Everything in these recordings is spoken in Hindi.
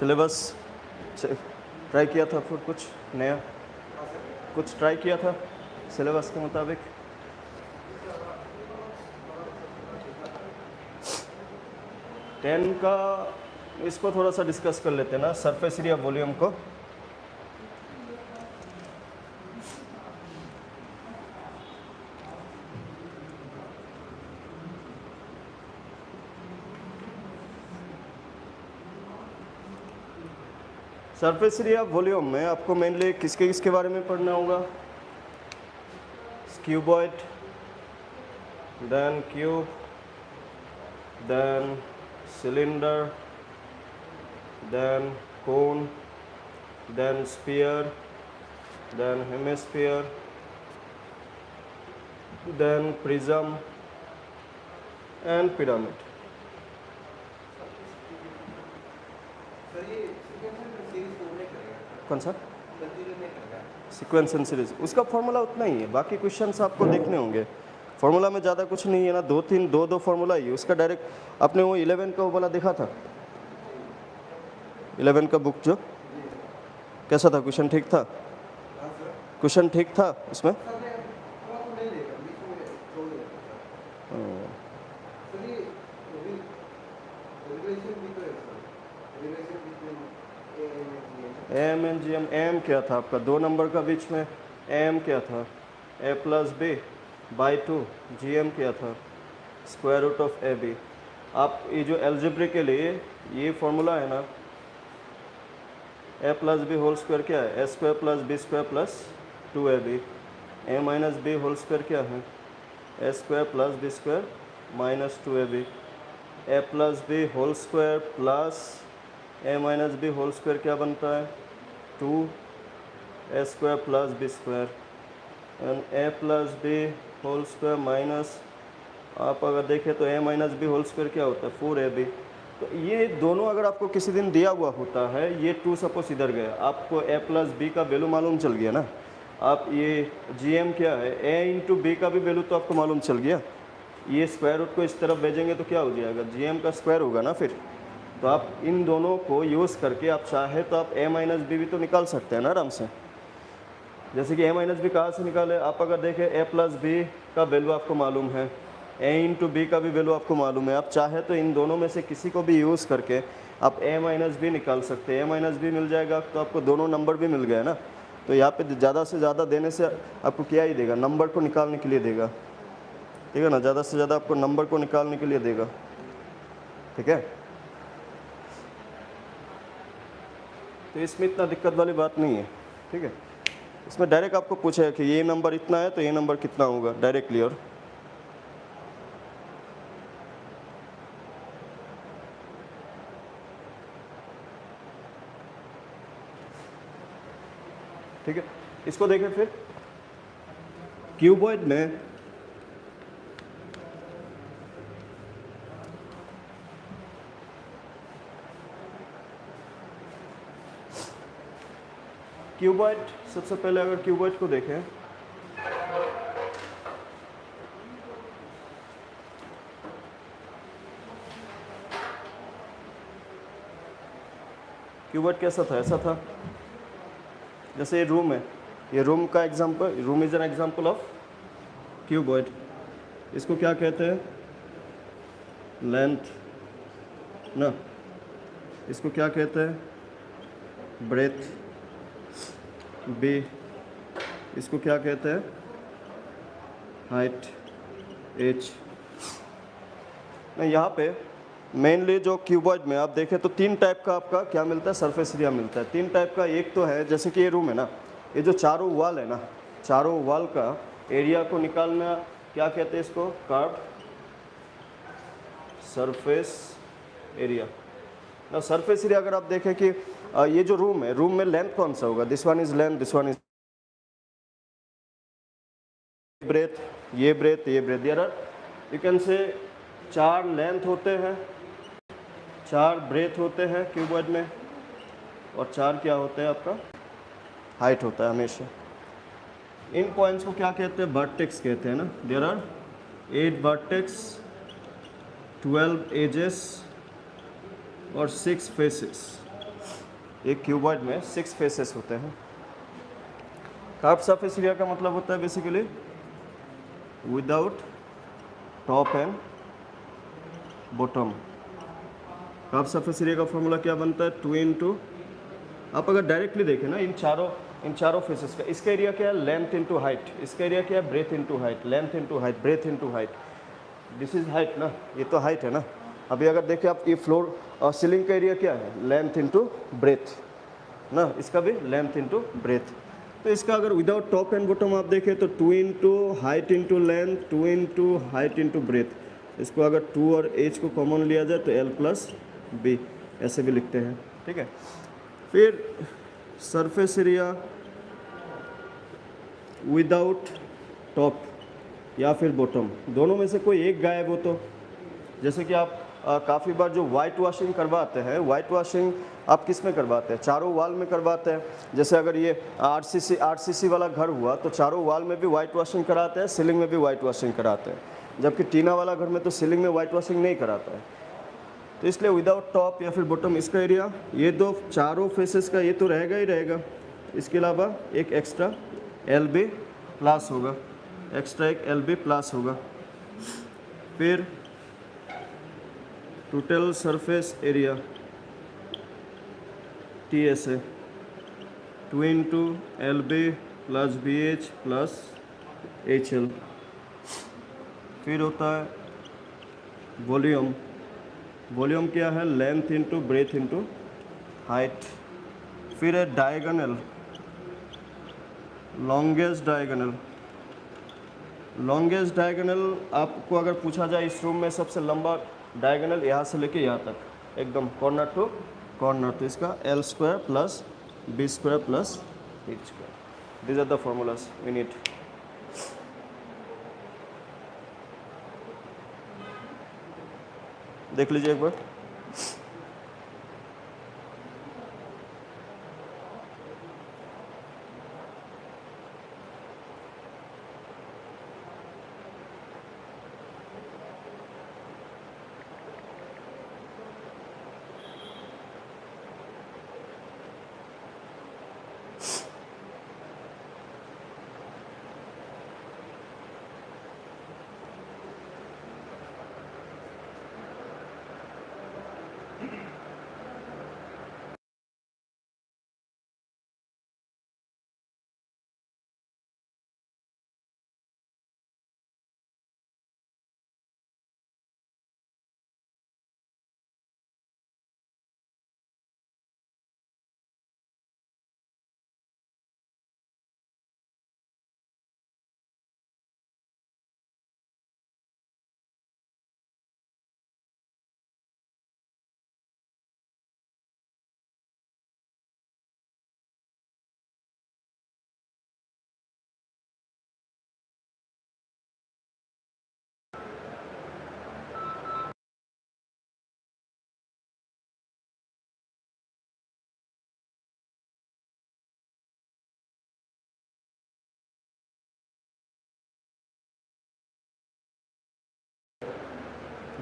सिलेबस ट्राई किया था, फिर कुछ नया कुछ ट्राई किया था सिलेबस के मुताबिक? टेन का इसको थोड़ा सा डिस्कस कर लेते हैं ना, सरफेस एरिया वॉल्यूम को। सरफेस एरिया वॉल्यूम में आपको मेनली किसके बारे में पढ़ना होगा? Cuboid, then cube, then cylinder, then cone, then sphere, then hemisphere, then prism and pyramid. कौन सा सीक्वेंस एंड सीरीज? उसका फॉर्मूला उतना ही है, बाकी क्वेश्चंस आपको देखने होंगे। फॉर्मूला में ज़्यादा कुछ नहीं है ना, दो फॉर्मूला ही है उसका। डायरेक्ट आपने वो 11 का वो वाला देखा था, 11 का बुक जो कैसा था? क्वेश्चन ठीक था? क्वेश्चन ठीक था उसमें? M N G M. M क्या था आपका 2 नंबर का बीच में? एम क्या था? A plus B by 2। G M क्या था? Square root of A B. आप ये जो एल्जेब्रा के लिए ये फॉर्मूला है ना, A plus B whole square क्या है? A square plus B square plus 2ab। A minus B whole square क्या है? A square plus B square minus 2ab। A plus B whole square plus A minus B whole square क्या बनता है? 2a square plus B square. And A plus B whole square minus, आप अगर देखें तो A minus B whole square क्या होता है? 4ab। तो ये दोनों अगर आपको किसी दिन दिया हुआ होता है, ये 2 सपोज इधर गया, आपको ए प्लस बी का वैल्यू मालूम चल गया ना। आप ये जी एम क्या है? ए इंटू बी का भी वैल्यू तो आपको मालूम चल गया। ये स्क्वायर रूट को इस तरफ भेजेंगे तो क्या हो जाएगा? जी एम का स्क्वायर होगा ना फिर। तो आप इन दोनों को यूज़ करके आप चाहे तो आप ए माइनस बी भी तो निकाल सकते हैं ना आराम से। जैसे कि ए माइनस बी कहाँ से निकाले? आप अगर देखें ए प्लस बी का वैल्यू आपको मालूम है, ए इंटू बी का भी वैल्यू आपको मालूम है। आप चाहे तो इन दोनों में से किसी को भी यूज़ करके आप ए माइनस बी निकाल सकते हैं। ए माइनस बी मिल जाएगा तो आपको दोनों नंबर भी मिल गए ना। तो यहाँ पे ज़्यादा से ज़्यादा देने से आपको क्या ही देगा? नंबर को निकालने के लिए देगा, ठीक है ना। ज़्यादा से ज़्यादा आपको नंबर को निकालने के लिए देगा, ठीक है। तो इसमें इतना दिक्कत वाली बात नहीं है, ठीक है। इसमें डायरेक्ट आपको पूछेगा कि ये नंबर इतना है तो ये नंबर कितना होगा, डायरेक्टली। और ठीक है, इसको देखें फिर। क्यूबॉइड में सबसे पहले अगर क्यूबॉइड को देखें, क्यूबॉइड कैसा था? ऐसा था। जैसे ये रूम है, ये रूम का example, room is an example of cuboid. इसको क्या कहते हैं? लेंथ ना। इसको क्या कहते हैं? ब्रेथ। बी, इसको क्या कहते हैं? हाइट। एच। यहाँ पे मेनली जो क्यूबॉइड में आप देखें तो 3 टाइप का आपका क्या मिलता है? सरफेस एरिया मिलता है। 3 टाइप का। एक तो है जैसे कि ये रूम है ना, ये जो चारों वॉल है ना, चारों वॉल का एरिया को निकालना क्या कहते हैं? इसको कर्व सरफेस एरिया ना। सरफेस एरिया अगर आप देखें कि ये जो रूम है, रूम में लेंथ कौन सा होगा? This one is length, this one is breadth, ये ब्रेथ, ये breadth. There are you can say 4 length होते हैं, 4 ब्रेथ होते हैं क्यूबॉइड में, और 4 क्या होते हैं? आपका हाइट होता है हमेशा। इन पॉइंट्स को क्या कहते हैं? वर्टेक्स कहते हैं ना। देयर आर 8 वर्टेक्स, 12 एजेस और 6 फेसेस। एक क्यूबॉइड में 6 फेसेस होते हैं। कर्व सरफेस एरिया का मतलब होता है basically without top and bottom. Curve surface area का फॉर्मूला क्या बनता है, 2 इंटू, आप अगर डायरेक्टली देखें ना इन चारों फेसेस का, इसका एरिया क्या है, लेंथ इंटू हाइट, इसका एरिया क्या है, breath into height, length into height, breath into height. This is height ना, ये तो हाइट है ना। अभी अगर देखें आप, ये फ्लोर और सीलिंग का एरिया क्या है, लेंथ इंटू ब्रेथ ना, इसका भी लेंथ इंटू ब्रेथ। तो इसका अगर विदाउट टॉप एंड बॉटम आप देखें तो 2 into height into length, 2 into height into breadth. इसको अगर 2 और h को कॉमन लिया जाए तो l प्लस बी, ऐसे भी लिखते हैं, ठीक है। फिर सरफेस एरिया विदाउट टॉप या फिर बॉटम, दोनों में से कोई एक गायब हो तो, जैसे कि आप काफ़ी बार जो वाइट वॉशिंग करवाते हैं, वाइट वॉशिंग आप किस में करवाते हैं, चारों वाल में करवाते हैं। जैसे अगर ये आरसीसी वाला घर हुआ तो चारों वाल में भी वाइट वॉशिंग कराते हैं, सीलिंग में भी वाइट वॉशिंग कराते हैं। जबकि टीना वाला घर में तो सीलिंग में वाइट वॉशिंग नहीं कराता है। तो इसलिए विदाउट टॉप या फिर बॉटम, इसका एरिया ये दो चारों फेसेस का ये तो रहेगा ही रहेगा, इसके अलावा एक एक्स्ट्रा LB प्लस होगा, एक्स्ट्रा एक LB प्लस होगा। फिर total surface area TSA 2 into LB plus BH plus HL। फिर होता है वॉल्यूम, वॉल्यूम क्या है, length into breadth into height. फिर है diagonal, longest diagonal. Longest diagonal आपको अगर पूछा जाए इस रूम में सबसे लंबा डायगोनल यहाँ से लेके यहाँ तक, एकदम कॉर्नर टू कॉर्नर, तो इसका L square plus B square plus H square. These are the formulas we need. देख लीजिए एक बार।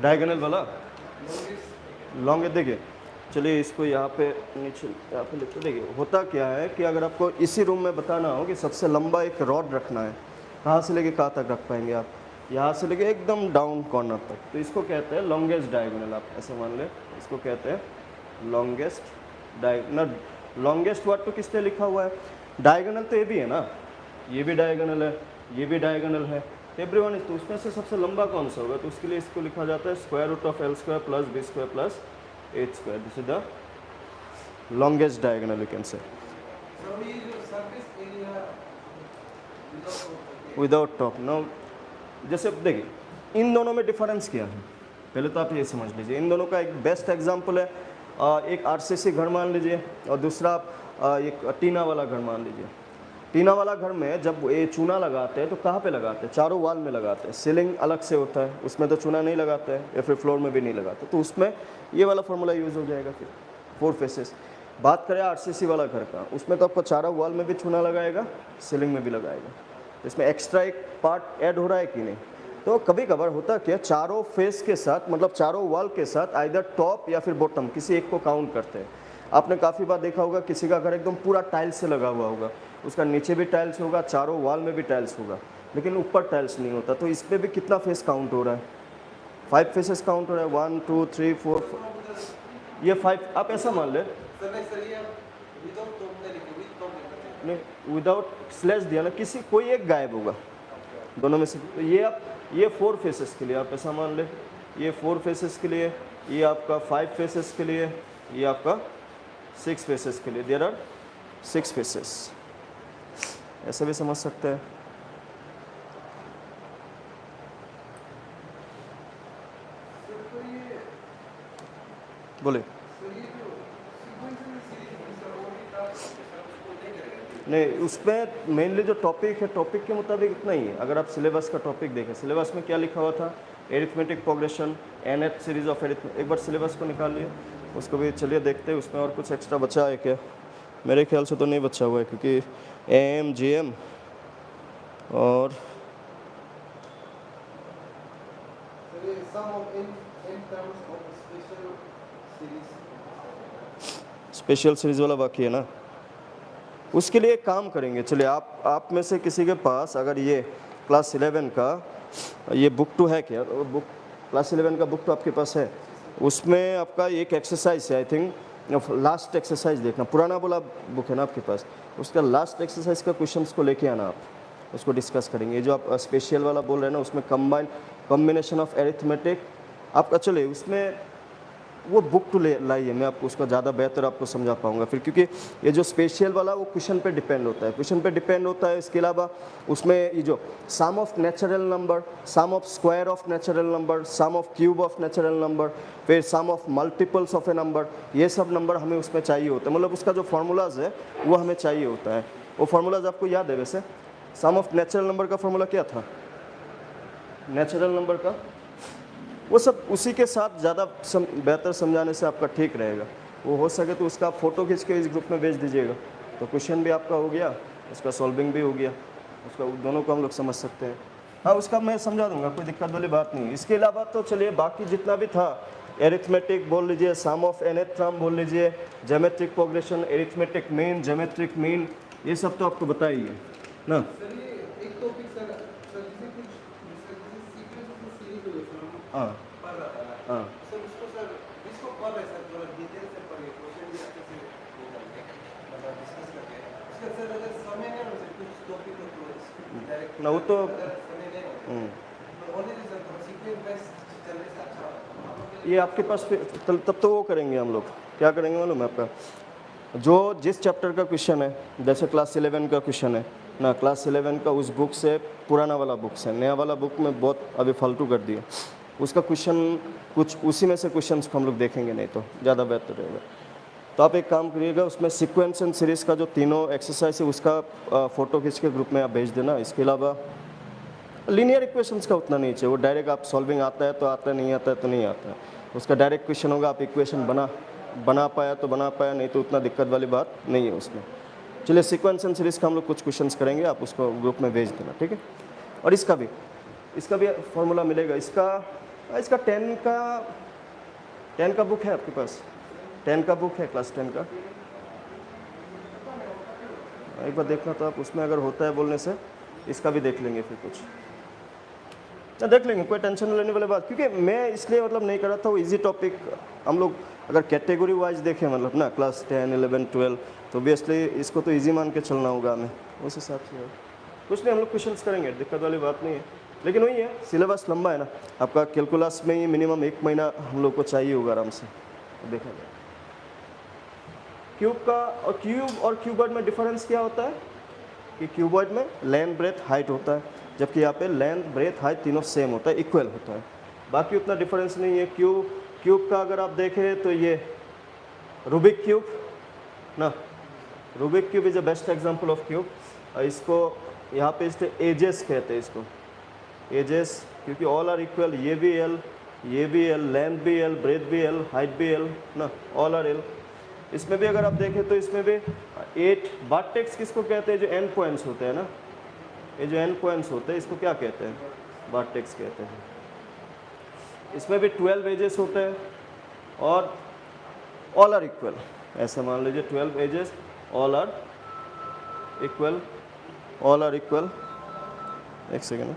डायगोनल वाला लॉन्ग, देखिए चलिए इसको यहाँ पे नीचे यहाँ पे लिखते। देखिए होता क्या है कि अगर आपको इसी रूम में बताना हो कि सबसे लंबा एक रॉड रखना है, कहाँ से लेके कहाँ तक रख पाएंगे आप, यहाँ से लेके एकदम डाउन कॉर्नर तक, तो इसको कहते हैं लॉन्गेस्ट डायगोनल। आप ऐसे मान लें, इसको कहते हैं लॉन्गेस्ट डायगोनल। लॉन्गेस्ट वर्ड तो किसने लिखा हुआ है, डायगोनल तो ये भी है ना, ये भी डायगोनल है, ये भी डायगोनल है, एवरीवन इज। तो उसमें से सबसे लंबा कौन सा होगा, तो उसके लिए इसको लिखा जाता है square root of L square plus B square plus H square. This is the longest diagonal you can say. Without top no, जैसे देखिए इन दोनों में डिफरेंस क्या है, पहले तो आप ये समझ लीजिए। इन दोनों का एक बेस्ट एग्जांपल है, एक RCC घर मान लीजिए और दूसरा आप एक टीना वाला घर मान लीजिए। टीना वाला घर में जब ये चूना लगाते हैं तो कहाँ पे लगाते हैं, चारों वाल में लगाते हैं। सीलिंग अलग से होता है, उसमें तो चूना नहीं लगाते हैं, या फिर फ्लोर में भी नहीं लगाते, तो उसमें ये वाला फॉर्मूला यूज़ हो जाएगा। फिर 4 फेसेस। बात करें RCC वाला घर का, उसमें तो आपको चारों वाल में भी चूना लगाएगा, सीलिंग में भी लगाएगा, तो इसमें एक्स्ट्रा एक पार्ट ऐड हो रहा है कि नहीं। तो कभी कभार होता क्या, चारों फेस के साथ, मतलब चारों वाल के साथ आइदर टॉप या फिर बॉटम किसी एक को काउंट करते हैं। आपने काफ़ी बार देखा होगा किसी का घर एकदम पूरा टाइल्स से लगा हुआ होगा, उसका नीचे भी टाइल्स होगा, चारों वॉल में भी टाइल्स होगा, लेकिन ऊपर टाइल्स नहीं होता। तो इस पर भी कितना फेस काउंट हो रहा है? 5 फेसेस काउंट हो रहा है, 1 2 3 4 ये 5। आप ऐसा मान ले, नहीं विदाउट स्लैश दिया ना, किसी कोई एक गायब होगा दोनों में से। तो ये आप ये 4 फेसेस के लिए आप ऐसा मान ले, ये 4 फेसेस के लिए, ये आपका 5 फेसेस के लिए, ये आपका 6 फेसेस के लिए। देयर आर 6 फेसेस, ऐसे भी समझ सकते हैं। बोले नहीं, उसमें मेनली जो टॉपिक है, टॉपिक के मुताबिक इतना ही है। अगर आप सिलेबस का टॉपिक देखें, सिलेबस में क्या लिखा हुआ था, arithmetic progression, nth series of arithmetic. एक बार सिलेबस को निकाल लिया, उसको भी चलिए देखते हैं उसमें और कुछ एक्स्ट्रा बचा है क्या। मेरे ख्याल से तो नहीं बचा हुआ है, क्योंकि AM GM और स्पेशल सीरीज वाला बाकी है ना। उसके लिए एक काम करेंगे, चलिए आप में से किसी के पास अगर ये क्लास 11 का ये बुक 2 है क्या, बुक क्लास 11 का बुक तो आपके पास है, उसमें आपका एक एक्सरसाइज है, आई थिंक लास्ट एक्सरसाइज देखना, पुराना वाला बुक है ना आपके पास, उसका लास्ट एक्सरसाइज का क्वेश्चंस को लेके आना, आप उसको डिस्कस करेंगे। ये जो आप स्पेशल वाला बोल रहे हैं ना, उसमें कॉम्बिनेशन ऑफ एरिथमेटिक आपका, चलिए उसमें वो बुक तो ले लाइए, मैं आपको उसका ज़्यादा बेहतर आपको समझा पाऊंगा फिर, क्योंकि ये जो स्पेशल वाला वो क्वेश्चन पे डिपेंड होता है, क्वेश्चन पे डिपेंड होता है। इसके अलावा उसमें ये जो sum of natural number, sum of square of natural number, sum of cube of natural number, फिर sum of multiples of a number, ये सब नंबर हमें उसमें चाहिए होता है। मतलब उसका जो फार्मूलाज है वो हमें चाहिए होता है। वो फार्मूलाज आपको याद है वैसे? सम ऑफ नेचुरल नंबर का फार्मूला क्या था? नेचुरल नंबर का वो सब उसी के साथ ज़्यादा बेहतर समझाने से आपका ठीक रहेगा। वो हो सके तो उसका फ़ोटो खींच के इस ग्रुप में भेज दीजिएगा, तो क्वेश्चन भी आपका हो गया, उसका सॉल्विंग भी हो गया, उसका दोनों को हम लोग समझ सकते हैं। हाँ, उसका मैं समझा दूंगा, कोई दिक्कत वाली बात नहीं। इसके अलावा तो चलिए बाकी जितना भी था, एरिथमेटिक बोल लीजिए, सम ऑफ nth टर्म बोल लीजिए, geometric progression, arithmetic mean, geometric mean, ये सब तो आपको बताइए ना। हाँ हाँ, ना वो तो ये आपके पास तब तो वो करेंगे हम लोग, क्या करेंगे मालूम है आपका, जो जिस चैप्टर का क्वेश्चन है, जैसे क्लास 11 का क्वेश्चन है ना, क्लास 11 का उस बुक से पुराना वाला बुक से, नया वाला बुक में बहुत अभी फालतू कर दिया, उसका क्वेश्चन कुछ उसी में से क्वेश्चंस को हम लोग देखेंगे, नहीं तो ज़्यादा बेहतर रहेगा। तो आप एक काम करिएगा, उसमें सीक्वेंस एंड सीरीज़ का जो तीनों एक्सरसाइज है उसका फ़ोटो खींच के ग्रुप में आप भेज देना। इसके अलावा लीनियर इक्वेशंस का उतना नहीं चाहिए, वो डायरेक्ट आप सॉल्विंग आता है तो आता है, नहीं आता है तो नहीं आता है, उसका डायरेक्ट क्वेश्चन होगा, आप इक्वेशन बना पाया तो बना पाया, नहीं तो उतना दिक्कत वाली बात नहीं है उसमें। चलिए सीक्वेंस एंड सीरीज़ का हम लोग कुछ क्वेश्चंस करेंगे, आप उसको ग्रुप में भेज देना, ठीक है। और इसका भी फॉर्मूला मिलेगा, इसका 10 का बुक है आपके पास? 10 का बुक है, क्लास 10 का, एक बार देखना तो आप, उसमें अगर होता है बोलने से इसका भी देख लेंगे, फिर कुछ देख लेंगे, कोई टेंशन लेने वाली बात। क्योंकि मैं इसलिए मतलब नहीं कर रहा था, वो इजी टॉपिक हम लोग अगर कैटेगरी वाइज देखें मतलब ना, क्लास 10 11 12, तो ऑब्वियसली इसको तो इजी मान के चलना होगा हमें, उस हिसाब से कुछ नहीं, हम लोग क्वेश्चंस करेंगे, दिक्कत वाली बात नहीं है। लेकिन वही है, सिलेबस लंबा है ना आपका, कैलकुलस में ही मिनिमम 1 महीना हम लोग को चाहिए होगा आराम से, देखा जाए। क्यूब और क्यूबॉइड में डिफरेंस क्या होता है कि क्यूबॉइड में लेंथ ब्रेथ हाइट होता है, जबकि यहाँ पे लेंथ ब्रेथ हाइट तीनों सेम होता है, इक्वल होता है, बाकी उतना डिफरेंस नहीं है। क्यूब का अगर आप देखें तो ये रूबिक क्यूब ना, Rubik cube is a best example of cube. इसको यहाँ पे इसके एजेस कहते हैं, इसको एजेस, क्योंकि ऑल आर इक्वल, ये भी एल, ये भी एल, लेंथ भी एल, ब्रेथ भी एल, हाइट भी एल ना, ऑल आर एल। इसमें भी अगर आप देखें तो इसमें भी 8 वर्टेक्स किसको कहते हैं, जो एंड पॉइंट्स होते हैं ना, ये जो एंड पॉइंट्स होते हैं इसको क्या कहते हैं, वर्टेक्स कहते हैं। इसमें भी 12 एजेस होते हैं और ऑल आर इक्वल, ऐसे मान लीजिए 12 edges all are equal, all are equal. एक सेकेंड,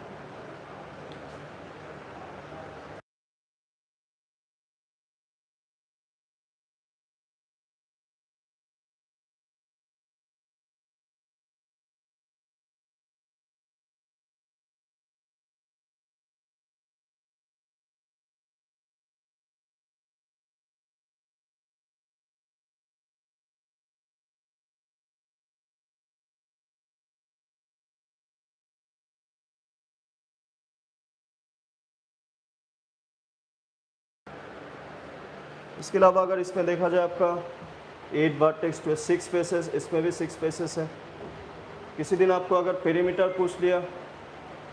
इसके अलावा अगर इसमें देखा जाए आपका 8 बार टेक्स्ट में 6 पेसेस, इसमें भी 6 पेसेस है। किसी दिन आपको अगर पेरीमीटर पूछ लिया,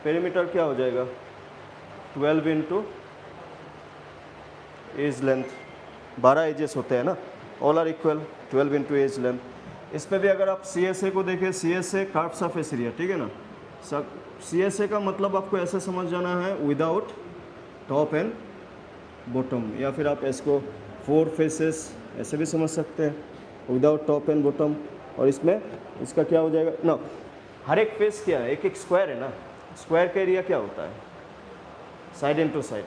पेरीमीटर क्या हो जाएगा 12 इंटू एज लेंथ, 12 एजेस होते हैं ना, all are equal 12 into edge length. इसमें भी अगर आप सी एस ए को देखें, C S A curve surface area, ठीक है ना। सी एस ए का मतलब आपको ऐसे समझ जाना है विदाउट टॉप एंड बॉटम, या फिर आप इसको 4 फेसेस ऐसे भी समझ सकते हैं, विदाउट टॉप एंड बॉटम। और इसमें इसका क्या हो जाएगा ना, हर एक फेस क्या है, एक एक स्क्वायर है ना, स्क्वायर का एरिया क्या होता है साइड इंटू साइड,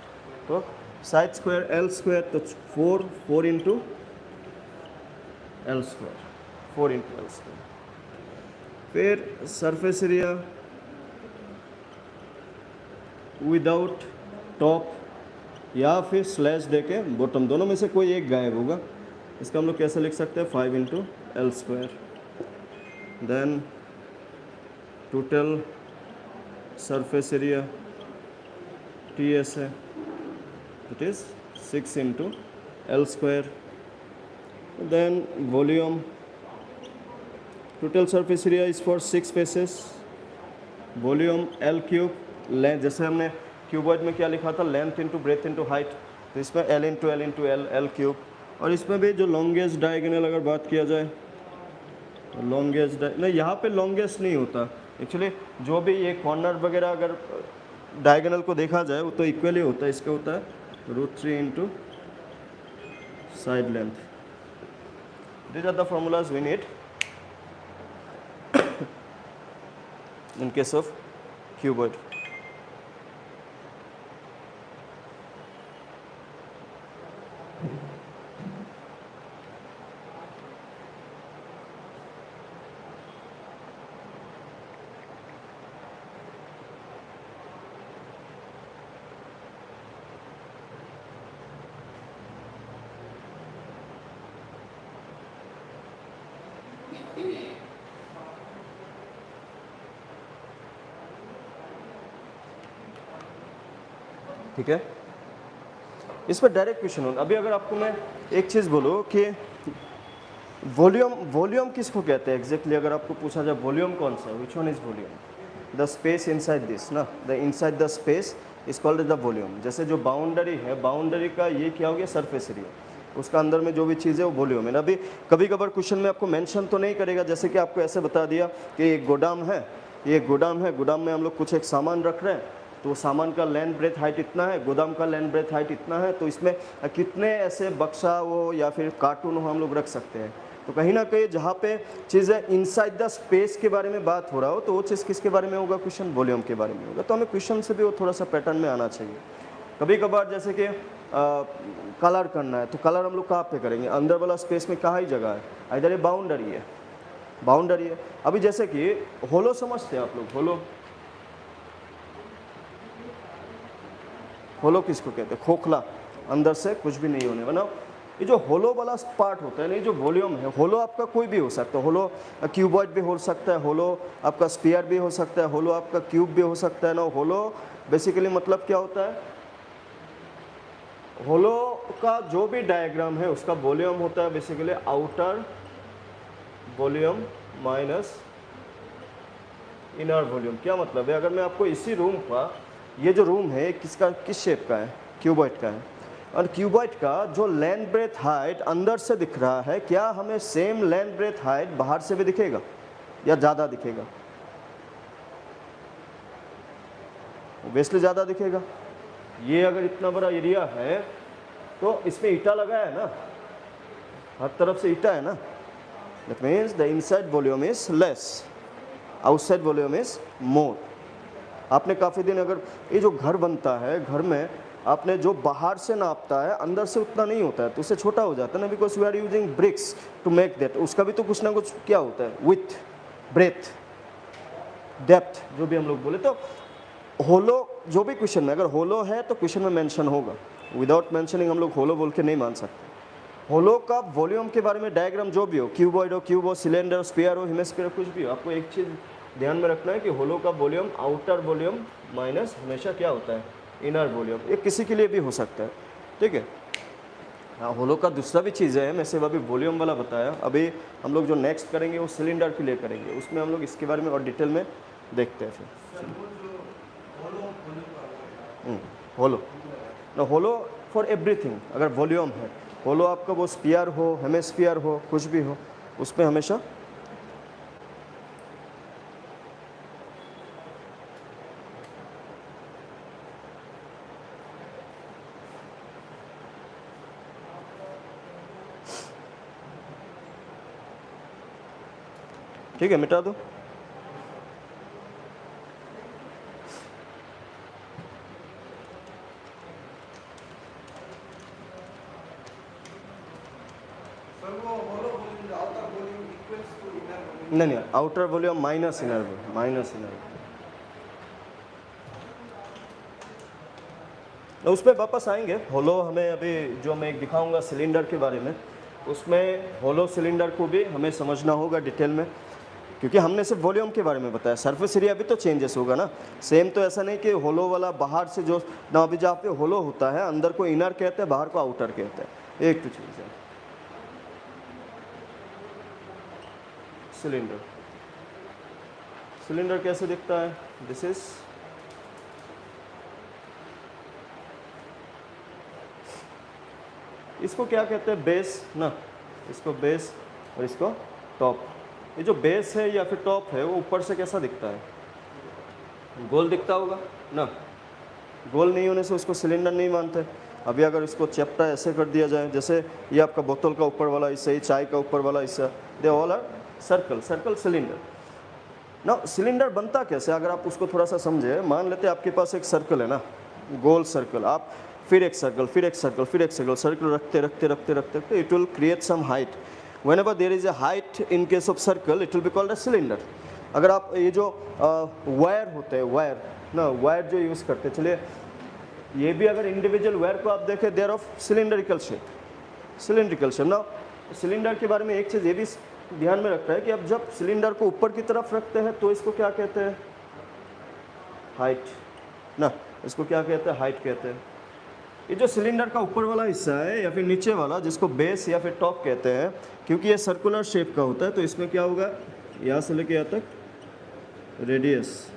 तो साइड स्क्वायर एल स्क्वायर, तो 4 into L square, 4 into L square. फिर सरफेस एरिया विदाउट टॉप या फिर स्लैश देके बॉटम, दोनों में से कोई एक गायब होगा। इसका हम लोग कैसे लिख सकते हैं 5 into L square. Then total surface area T S है, it is 6 into L square. Then volume, total surface area is for 6 faces, volume L cube, length जैसे हमने क्यूबॉइड में क्या लिखा था length into breadth into height, तो इसमें L into L into L, L cube. और इसमें भी जो लॉन्गेस्ट डायगोनल अगर बात किया जाए तो लॉन्गेस्ट नहीं, यहाँ पे लॉन्गेस्ट नहीं होता एक्चुअली, जो भी ये कॉर्नर वगैरह अगर डायगोनल को देखा जाए वो तो इक्वली होता है, इसका होता है √3 into side length. These are the formulas we need in case of cuboid. ठीक है, इस पर डायरेक्ट क्वेश्चन हो। अभी अगर आपको मैं एक चीज़ बोलूँ कि वॉल्यूम किसको कहते हैं एग्जैक्टली, अगर आपको पूछा जाए वॉल्यूम कौन सा है, which one is volume, the space inside this ना, the inside the space is called the volume. जैसे जो बाउंड्री है, बाउंड्री का ये क्या हो गया सरफेस एरिया, उसका अंदर में जो भी चीज़ है वो वॉल्यूम है ना। अभी कभी कभार क्वेश्चन में आपको मेंशन तो नहीं करेगा, जैसे कि आपको ऐसे बता दिया कि एक गोदाम है, ये गोदाम है, गोदाम में हम लोग कुछ एक सामान रख रहे हैं, तो सामान का लेंथ ब्रेथ हाइट इतना है, गोदाम का लेंथ ब्रेथ हाइट इतना है, तो इसमें कितने ऐसे बक्सा वो या फिर कार्टून हो हम लोग रख सकते हैं। तो कहीं ना कहीं जहाँ पे चीज़ है इनसाइड द स्पेस के बारे में बात हो रहा हो, तो वो चीज़ किसके बारे में होगा, क्वेश्चन वॉल्यूम के बारे में होगा। तो हमें क्वेश्चन से भी वो थोड़ा सा पैटर्न में आना चाहिए। कभी कभार जैसे कि कलर करना है, तो कलर हम लोग कहाँ पे करेंगे, अंदर वाला स्पेस में कहाँ ही जगह है, इधर ये बाउंड्री है, बाउंड्री है। अभी जैसे कि होलो समझते हैं आप लोग, होलो, होलो किसको कहते हैं, खोखला, अंदर से कुछ भी नहीं होने वाला। ये जो होलो वाला पार्ट होता है ना, ये जो वॉल्यूम है, होलो आपका कोई भी हो सकता है, होलो क्यूबॉइड भी हो सकता है, होलो आपका स्फीयर भी हो सकता है, होलो आपका क्यूब भी हो सकता है ना। होलो बेसिकली मतलब क्या होता है, होलो का जो भी डायग्राम है उसका वॉल्यूम होता है basically outer volume minus inner volume. क्या मतलब है, अगर मैं आपको इसी रूम का, ये जो रूम है किसका, किस शेप का है, क्यूबॉइड का है, और क्यूबॉइड का जो लेंथ ब्रेथ हाइट अंदर से दिख रहा है, क्या हमें सेम लेंथ ब्रेथ हाइट बाहर से भी दिखेगा या ज़्यादा दिखेगा, ऑब्वियसली ज़्यादा दिखेगा। ये अगर इतना बड़ा एरिया है तो इसमें ईटा लगा है ना, हर तरफ से ईटा है ना, that means the inside volume is less, outside volume is more. आपने काफ़ी दिन अगर ये जो घर बनता है, घर में आपने जो बाहर से नापता है अंदर से उतना नहीं होता है, तो उससे छोटा हो जाता है ना, because we are using bricks to make that. उसका भी तो कुछ ना कुछ क्या होता है, विथ, ब्रेथ, डेप्थ, जो भी हम लोग बोले। तो होलो जो भी क्वेश्चन में, अगर होलो है तो क्वेश्चन में मेंशन होगा, विदाउट मेंशनिंग हम लोग होलो बोल के नहीं मान सकते। होलो का वॉल्यूम के बारे में डायग्राम जो भी हो, क्यूबॉइड हो, सिलेंडर, स्फीयर हो, हेमिस्फीयर, कुछ भी हो, आपको एक चीज़ ध्यान में रखना है कि होलो का वॉल्यूम आउटर वॉल्यूम माइनस हमेशा क्या होता है, इनर वॉल्यूम। ये किसी के लिए भी हो सकता है, ठीक है। हाँ, होलो का दूसरा भी चीज़ है, मैं सिर्फ अभी वॉल्यूम वाला बताया। अभी हम लोग जो नेक्स्ट करेंगे वो सिलेंडर के लिए करेंगे, उसमें हम लोग इसके बारे में और डिटेल में देखते हैं फिर। होलो ना, होलो फॉर एवरीथिंग, अगर वॉल्यूम है होलो, आपका वो स्फीयर हो, हेमिस्फीयर हो, कुछ भी हो, उसमें हमेशा ठीक है, मिटा दो। नहीं, outer volume minus inner volume, minus inner. तो उस पर वापस आएंगे। होलो हमें अभी जो मैं दिखाऊंगा सिलेंडर के बारे में, उसमें होलो सिलेंडर को भी हमें समझना होगा डिटेल में, क्योंकि हमने सिर्फ वॉल्यूम के बारे में बताया, सरफेस एरिया भी तो चेंजेस होगा ना। सेम तो ऐसा नहीं कि होलो वाला बाहर से जो ना, अभी जहाँ पे होलो होता है अंदर को इनर कहते हैं, बाहर को आउटर कहते हैं, एक तो चीज़ है। सिलेंडर, सिलेंडर कैसे दिखता है, दिस इज, इसको क्या कहते हैं, बेस ना, इसको बेस और इसको टॉप। ये जो बेस है या फिर टॉप है वो ऊपर से कैसा दिखता है, गोल दिखता होगा ना। गोल नहीं होने से उसको सिलेंडर नहीं मानते। अभी अगर इसको चैप्टा ऐसे कर दिया जाए, जैसे ये आपका बोतल का ऊपर वाला हिस्सा, ये चाय का ऊपर वाला हिस्सा, they all are circle, circle cylinder ना। सिलेंडर बनता कैसे, अगर आप उसको थोड़ा सा समझे, मान लेते हैं आपके पास एक सर्कल है ना, गोल सर्कल, आप फिर एक सर्कल, फिर एक सर्कल, फिर एक सर्कल, सर्कल रखते रखते रखते रखते it will create some height. whenever there is a height in case of circle it will be called a cylinder। अगर आप ये जो वायर होते हैं, वायर ना, वायर जो यूज़ करते, चलिए ये भी अगर इंडिविजुअल वायर को आप देखें, there of cylindrical shape, cylindrical shape ना। सिलेंडर के बारे में एक चीज़ ये भी ध्यान में रखता है कि अब जब सिलेंडर को ऊपर की तरफ रखते हैं तो इसको क्या कहते हैं, हाइट ना, इसको क्या कहते हैं, हाइट कहते हैं। ये जो सिलेंडर का ऊपर वाला हिस्सा है या फिर नीचे वाला, जिसको बेस या फिर टॉप कहते हैं, क्योंकि ये सर्कुलर शेप का होता है, तो इसमें क्या होगा, यहाँ से लेके यहाँ तक रेडियस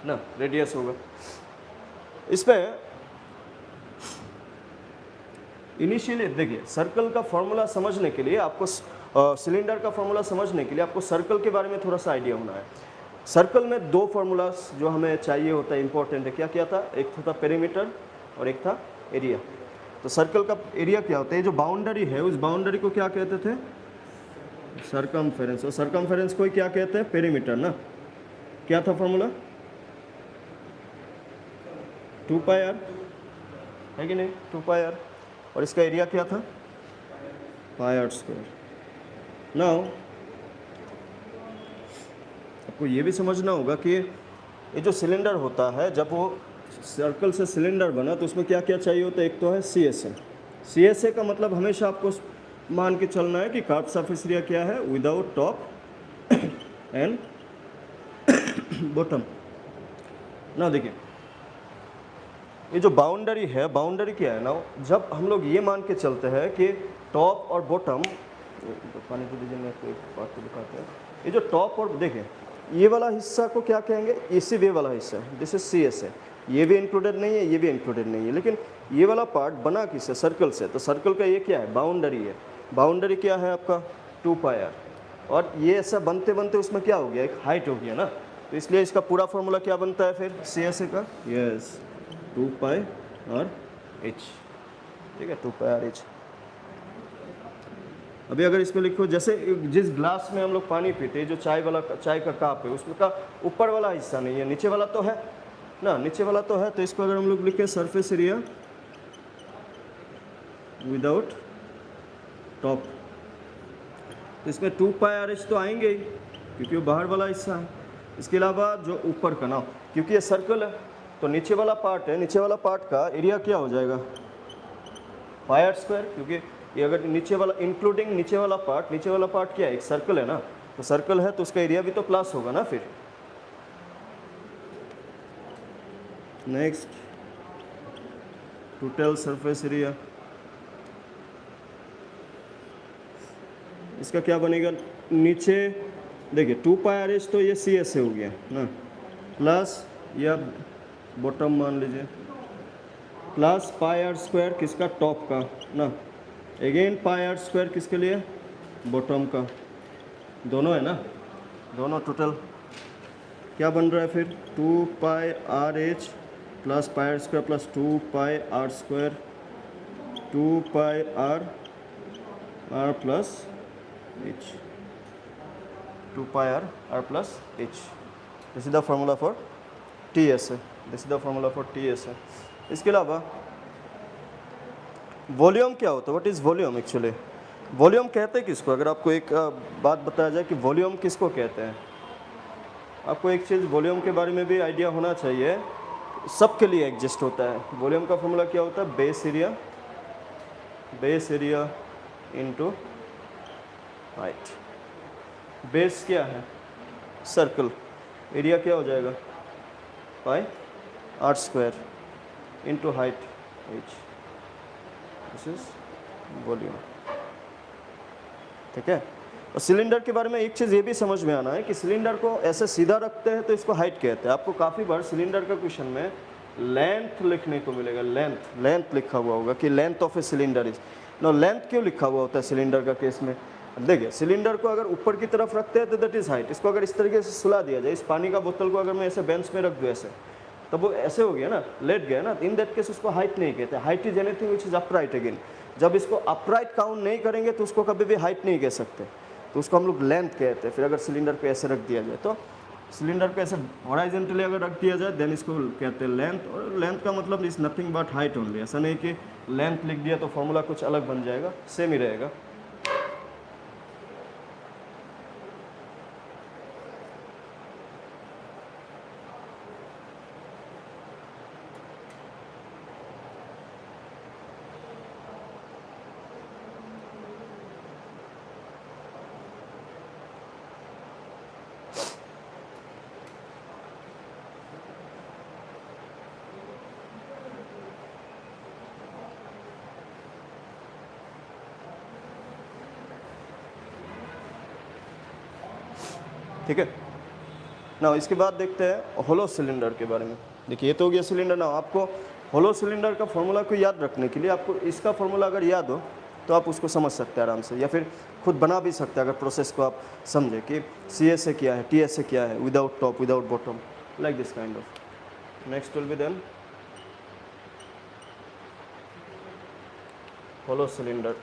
ना, रेडियस होगा। इसमें इनिशियली देखिए, सर्कल का फॉर्मूला समझने के लिए आपको, सिलेंडर का फॉर्मूला समझने के लिए आपको सर्कल के बारे में थोड़ा सा आइडिया होना है। सर्कल में दो फार्मूलास जो हमें चाहिए होता है, इंपॉर्टेंट है। क्या क्या था, एक था पेरीमीटर और एक था एरिया। तो सर्कल का एरिया क्या होता है, जो बाउंड्री है उस बाउंड्री को क्या कहते थे, सरकमफेरेंस, और सरकमफेरेंस को क्या कहते हैं, पेरीमीटर ना। क्या था फार्मूला, 2 पाई आर, है कि नहीं, 2 पाई आर, और इसका एरिया क्या था, पाई आर स्क्वायर। नाउ आपको ये भी समझना होगा कि ये जो सिलेंडर होता है, जब वो सर्कल से सिलेंडर बना तो उसमें क्या क्या चाहिए होता है, एक तो है CSA। CSA का मतलब हमेशा आपको मान के चलना है कि कर्व सरफेस एरिया क्या है, विदाउट टॉप एंड बॉटम ना। देखिए ये जो बाउंड्री है, बाउंड्री क्या है ना, जब हम लोग ये मान के चलते हैं कि टॉप और बॉटम, पानी को दीजिए, मैं कोई बात को दिखाते हैं। ये जो टॉप और, देखिए ये वाला हिस्सा को क्या कहेंगे, इसी वे वाला हिस्सा, दिस इज CSA। ये भी इंक्लूडेड नहीं है, ये भी इंक्लूडेड नहीं है, लेकिन ये वाला पार्ट बना किससे, सर्कल से। तो सर्कल का ये क्या है, बाउंड्री है। बाउंड्री क्या है आपका, 2 पाई आर, और ये ऐसा बनते बनते उसमें क्या हो गया, एक हाइट हो गया ना। तो इसलिए इसका पूरा फॉर्मूला क्या बनता है फिर CSA का, यस 2 पाई आर एच, ठीक है, 2 पाई आर एच। अभी अगर इस पे लिखो, जैसे जिस ग्लास में हम लोग पानी पीते हैं, जो चाय का कप है, उसमें का ऊपर वाला हिस्सा नहीं है, नीचे वाला तो है ना, नीचे वाला तो है। तो इसको अगर हम लोग लिखें सरफेस एरिया विदाउट टॉप, तो इसमें 2 पाई आर एच तो आएंगे ही, क्योंकि वो बाहर वाला हिस्सा है। इसके अलावा जो ऊपर का ना, क्योंकि ये सर्कल है तो नीचे वाला पार्ट है, नीचे वाला पार्ट का एरिया क्या हो जाएगा, पाई आर स्क्वायर, क्योंकि ये अगर नीचे वाला इंक्लूडिंग नीचे वाला पार्ट क्या है, एक सर्कल है ना, तो सर्कल है तो उसका एरिया भी तो प्लस होगा ना फिर। नेक्स्ट, टोटल सरफेस एरिया, इसका क्या बनेगा, नीचे देखिए 2 पाई आर एच तो ये सी एस से हो गया ना, प्लस या बॉटम मान लीजिए, प्लस पाई आर स्क्वायर किसका, टॉप का ना, अगेन पाई आर स्क्वायर किसके लिए, बॉटम का, दोनों है ना, दोनों टोटल क्या बन रहा है फिर, 2 pi R H plus pi are square plus 2 pi are square, 2 pi R plus H, 2 pi R plus H, this is the formula for T S है, this is the formula for T S है। इसके अलावा वॉल्यूम क्या होता है, what is volume actually, volume कहते हैं किसको, अगर आपको एक बात बताया जाए कि वॉल्यूम किसको कहते हैं, आपको एक चीज़ वॉल्यूम के बारे में भी आइडिया होना चाहिए, सबके लिए एग्जिस्ट होता है। वॉल्यूम का फॉर्मूला क्या होता है, base area into height. Base क्या है, सर्कल, एरिया क्या हो जाएगा, pi are square into height H, this is volume, ठीक है। और सिलेंडर के बारे में एक चीज़ ये भी समझ में आना है कि सिलेंडर को ऐसे सीधा रखते हैं तो इसको हाइट कहते हैं। आपको काफ़ी बार सिलेंडर का क्वेश्चन में लेंथ लिखने को मिलेगा, लेंथ लिखा हुआ होगा कि length of a cylinder is no, length क्यों लिखा हुआ होता है सिलेंडर का केस में, देखिए सिलेंडर को अगर ऊपर की तरफ रखते हैं तो दैट इज़ हाइट। इसको अगर इस तरीके से सुला दिया जाए, इस पानी का बोतल को अगर मैं ऐसे बेंच में रख दूँ ऐसे, तब वो ऐसे हो गया ना, लेट गया ना, इन दैट केस उसको हाइट नहीं कहते। Height is anything which is upright again. जब इसको अपराइट काउंट नहीं करेंगे तो उसको कभी भी हाइट नहीं कह सकते, तो उसको हम लोग लेंथ कहते हैं। फिर अगर सिलेंडर पे ऐसे रख दिया जाए, तो सिलेंडर पे ऐसे हॉराइजॉन्टली अगर रख दिया जाए देन इसको कहते हैं लेंथ। और लेंथ का मतलब is nothing but height only. ऐसा नहीं कि लेंथ लिख दिया तो फॉर्मूला कुछ अलग बन जाएगा, सेम ही रहेगा। ठीक है ना। इसके बाद देखते हैं होलो सिलेंडर के बारे में। देखिए ये तो हो गया सिलेंडर ना। आपको होलो सिलेंडर का फॉर्मूला को याद रखने के लिए आपको इसका फॉर्मूला अगर याद हो तो आप उसको समझ सकते हैं आराम से, या फिर खुद बना भी सकते हैं अगर प्रोसेस को आप समझे कि सी एस ए क्या है, टी एस ए क्या है, without top without bottom, like this kind of. Next will be then hollow cylinder.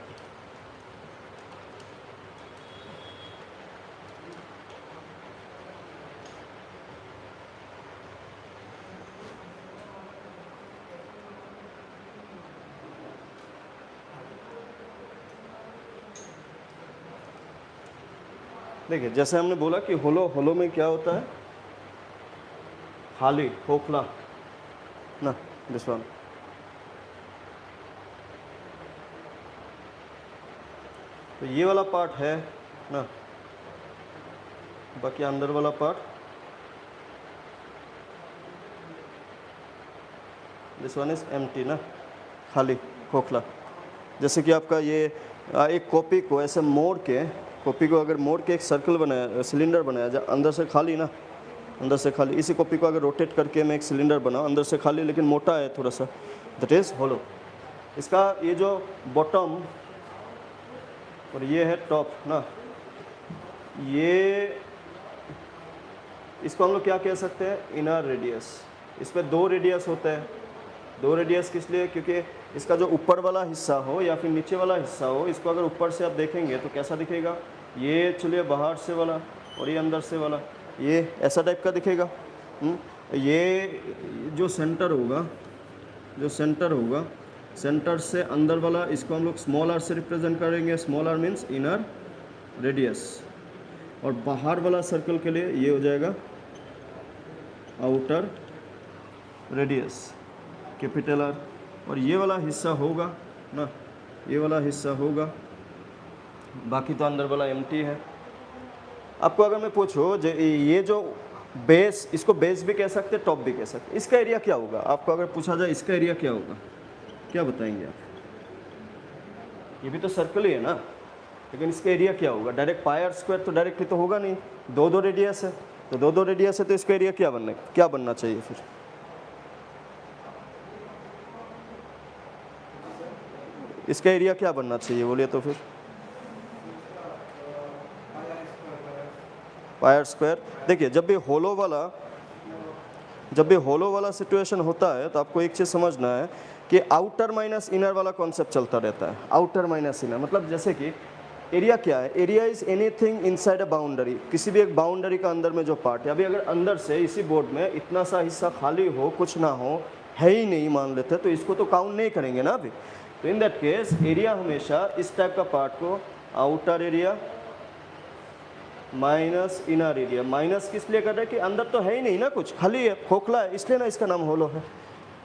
देखिए जैसे हमने बोला कि होलो में क्या होता है, खाली खोखला ना, दिस वन। तो ये वाला पार्ट है ना, बाकी अंदर वाला part this one is empty ना, खाली खोखला। जैसे कि आपका ये एक कॉपी को ऐसे मोड़ के, कॉपी को अगर मोड़ के एक सर्कल बनाया, सिलेंडर बनाया जाए, अंदर से खाली ना, अंदर से खाली। इसी कॉपी को अगर रोटेट करके मैं एक सिलेंडर बनाऊँ, अंदर से खाली लेकिन मोटा है थोड़ा सा, दैट इज़ होलो। इसका ये जो बॉटम और ये है टॉप ना, ये इसको हम लोग क्या कह सकते हैं, इनर रेडियस। इस पर 2 रेडियस होते हैं। 2 रेडियस किस लिए, क्योंकि इसका जो ऊपर वाला हिस्सा हो या फिर नीचे वाला हिस्सा हो, इसको अगर ऊपर से आप देखेंगे तो कैसा दिखेगा, ये चलिए बाहर से वाला और ये अंदर से वाला, ये ऐसा टाइप का दिखेगा। ये जो सेंटर होगा, सेंटर से अंदर वाला, इसको हम लोग स्मॉल आर से रिप्रेजेंट करेंगे। Small R means inner radius, और बाहर वाला सर्कल के लिए ये हो जाएगा आउटर रेडियस, कैपिटल आर। और ये वाला हिस्सा होगा ना, ये वाला हिस्सा होगा, बाकी तो अंदर वाला एम्प्टी है। आपको अगर मैं पूछूं ये जो बेस, इसको बेस भी कह सकते, टॉप भी कह सकते, इसका एरिया क्या होगा? आपको अगर पूछा जाए इसका एरिया क्या होगा, क्या बताएंगे आप? ये भी तो सर्कल ही है ना, लेकिन इसका एरिया क्या होगा? डायरेक्ट पाई आर स्क्वायर तो डायरेक्टली तो होगा नहीं, दो रेडियस है, तो दो रेडियस है, तो इसका एरिया क्या बनना चाहिए फिर? इसका एरिया क्या बनना चाहिए बोलिए तो फिर? पाई आर स्क्वायर। देखिए जब भी होलो वाला सिचुएशन होता है तो आपको एक चीज़ समझना है कि आउटर माइनस इनर वाला कॉन्सेप्ट चलता रहता है। आउटर माइनस इनर मतलब जैसे कि एरिया क्या है? Area is anything inside a boundary, किसी भी एक बाउंड्री का अंदर में जो पार्ट है। अभी अगर अंदर से इसी बोर्ड में इतना सा हिस्सा खाली हो, कुछ ना हो, है ही नहीं मान लेते, तो इसको तो काउंट नहीं करेंगे ना अभी। तो इन दैट केस एरिया हमेशा इस टाइप का पार्ट को outer area minus inner area, minus किस लिए कर रहे हैं कि अंदर तो है ही नहीं ना, कुछ खाली है, खोखला है, इसलिए ना इसका नाम होलो है।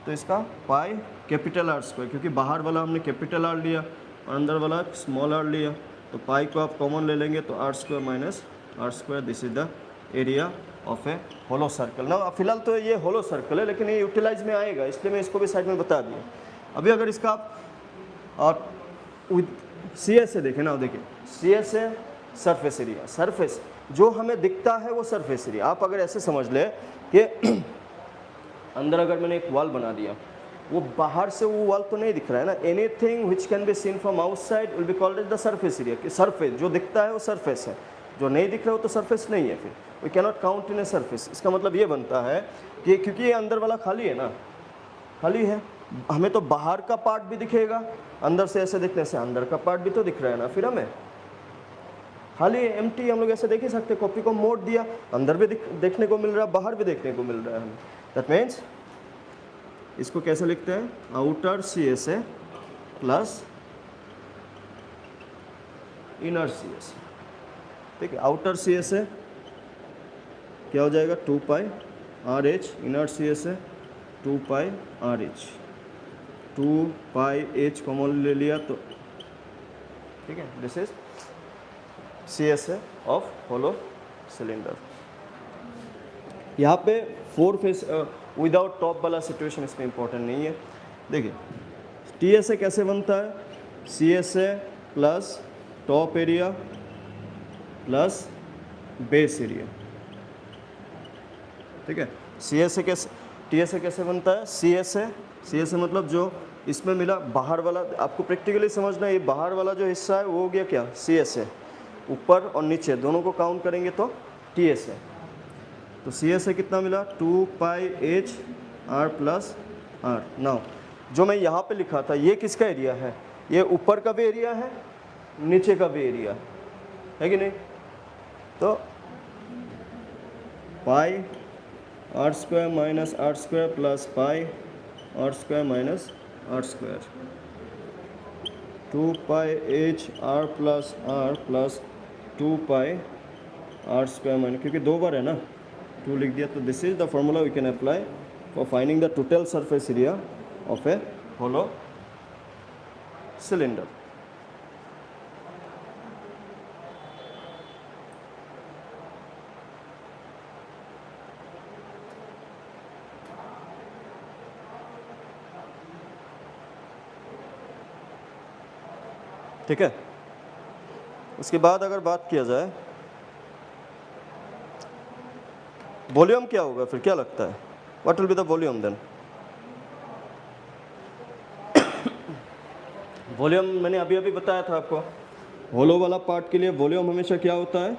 तो इसका पाई कैपिटल आर स्क्वायर, क्योंकि बाहर वाला हमने कैपिटल आर लिया और अंदर वाला स्मॉल आर लिया, तो पाई को आप कॉमन ले लेंगे तो R square minus R square, this is the area of a hollow circle ना। फिलहाल तो ये होलो सर्कल है, लेकिन ये यूटिलाइज में आएगा, इसलिए मैं इसको भी साइड में बता दिया। अभी अगर इसका आप और विद सी एस से देखें ना, देखिए सी एस है सरफेस एरिया, सरफेस जो हमें दिखता है वो सरफेस एरिया। आप अगर ऐसे समझ ले कि अंदर अगर मैंने एक वॉल बना दिया, वो बाहर से वो वॉल तो नहीं दिख रहा है ना, anything which can be seen from outside will be called as the surface area. कि सरफेस जो दिखता है वो सरफेस है, जो नहीं दिख रहा है वो तो सरफेस नहीं है, फिर we can not count in a surface. इसका मतलब ये बनता है कि क्योंकि ये अंदर वाला खाली है ना, खाली है, हमें तो बाहर का पार्ट भी दिखेगा, अंदर से ऐसे देखने से अंदर का पार्ट भी तो दिख रहा है ना, फिर हमें खाली एम्प्टी हम लोग ऐसे देख ही सकते। कॉपी को मोड़ दिया, अंदर भी देखने को मिल रहा है, बाहर भी देखने को मिल रहा है हमें। दैट मीन्स इसको कैसे लिखते हैं? Outer C S A plus inner C S A. ठीक है, आउटर सी एस ए क्या हो जाएगा? 2 pi R H, inner C S A 2 pi R H, 2 pi H common ले लिया तो ठीक है, this is C S A of hollow cylinder. यहाँ पे 4 फेस विदाउट टॉप वाला सिचुएशन इसमें इंपॉर्टेंट नहीं है। देखिए टी एस ए कैसे बनता है? C S A plus top area plus base area. ठीक है, सी एस ए कैसे, टी एस ए कैसे बनता है? सी एस ए मतलब जो इसमें मिला बाहर वाला, आपको प्रैक्टिकली समझना है, ये बाहर वाला जो हिस्सा है वो हो गया क्या? C S A. ऊपर और नीचे दोनों को काउंट करेंगे तो टी एस ए। तो सी एस ए कितना मिला? 2 pi H R plus R. Now जो मैं यहाँ पे लिखा था ये किसका एरिया है? ये ऊपर का भी एरिया है, नीचे का भी एरिया है कि नहीं? तो pi are square minus R square plus pi are square minus R square, 2 pi H R plus 2 pi are square minus, क्योंकि 2 बार है ना, 2 लिख दिया। तो this is the formula we can apply for finding the total surface area of a hollow cylinder. ठीक है, उसके बाद अगर बात किया जाए वॉल्यूम क्या होगा फिर, क्या लगता है? What will be the volume then? Volume मैंने अभी अभी बताया था आपको, होलो वाला पार्ट के लिए वॉल्यूम हमेशा क्या होता है?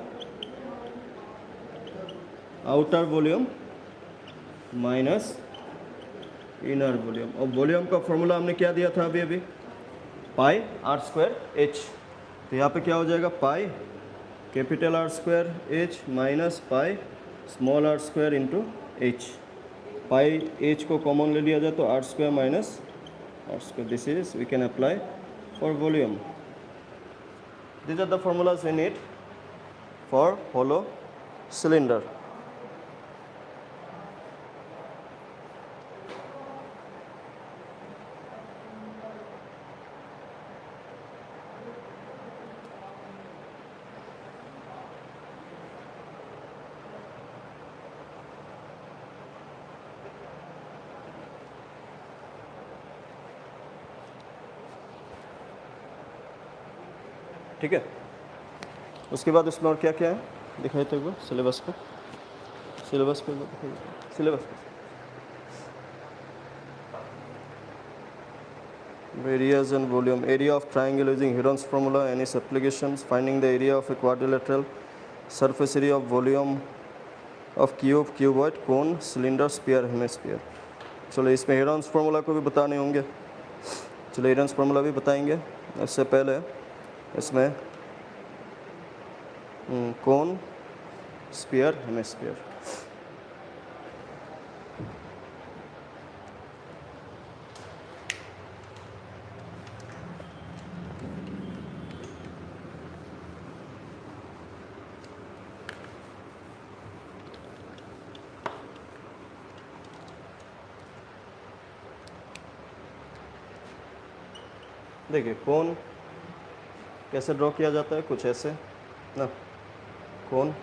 Outer volume minus inner volume. और वॉल्यूम का फॉर्मूला हमने क्या दिया था अभी अभी, पाई आर स्क्वायर एच। तो यहाँ पे क्या हो जाएगा, pi capital R square H minus pi small R square into H. Pi H को कॉमन ले लिया जाए तो R square minus R square, this is we can apply for volume. These are the formulas we need for hollow cylinder. ठीक है, उसके बाद उसमें और क्या क्या है दिखाई तो एक बार सिलेबस पे, सिलेबस पे दिखाइए, सिलेबस पे areas and volume, area of triangle using Heron's formula and its applications, finding the area of a quadrilateral, surface area of volume of cube, cuboid, cone, cylinder, sphere, hemisphere। चलो इसमें हेरॉन्स फार्मूला को भी बताने होंगे, चलो हेरॉन्स फार्मूला भी बताएंगे। इससे पहले इसमें कोन, स्फीयर, हेमिस्फीयर। देखिए कोन कैसे ड्रॉ किया जाता है, कुछ ऐसे ना कोन,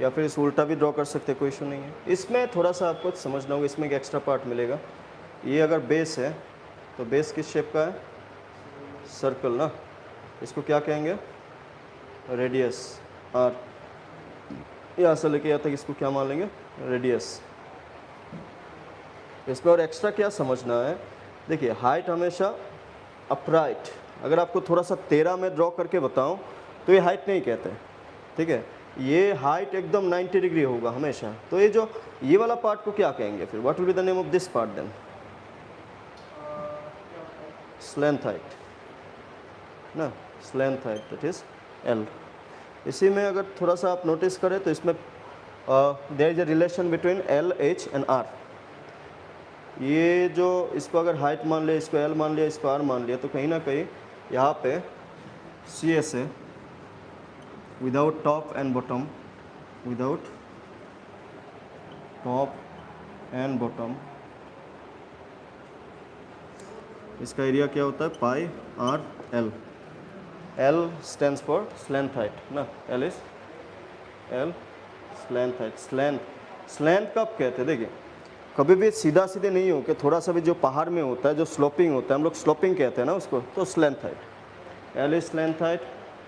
या फिर इस उल्टा भी ड्रॉ कर सकते हैं, कोई इशू नहीं है। इसमें थोड़ा सा आपको समझना होगा, इसमें एक एक्स्ट्रा पार्ट मिलेगा। ये अगर बेस है तो बेस किस शेप का है, सर्कल ना, इसको क्या कहेंगे, रेडियस आर। यहाँ से लेके यहाँ तक इसको क्या मान लेंगे, रेडियस। इसमें और एक्स्ट्रा क्या समझना है, देखिए हाइट हमेशा अपराइट, अगर आपको थोड़ा सा 13 में ड्रॉ करके बताऊं तो ये हाइट नहीं कहते, ठीक है, ये हाइट एकदम 90 डिग्री होगा हमेशा। तो ये जो ये वाला पार्ट को क्या कहेंगे फिर, what will be the name of this part then, slant height ना, slant height that is L. इसी में अगर थोड़ा सा आप नोटिस करें तो इसमें there is a relation between L, H and R. ये जो इसको अगर हाइट मान लिया, इसको एल मान लिया, इसको आर मान लिया, तो कहीं ना कहीं यहाँ पे C S A without top and bottom, without top and bottom, इसका एरिया क्या होता है, pi R L. L stands for slant height ना, L is L slant height. Slant कब कहते हैं, देखिए कभी भी सीधा सीधे नहीं हो कि थोड़ा सा भी जो पहाड़ में होता है, जो स्लोपिंग होता है, हम लोग स्लोपिंग कहते हैं ना उसको, तो slant height. L is slant height,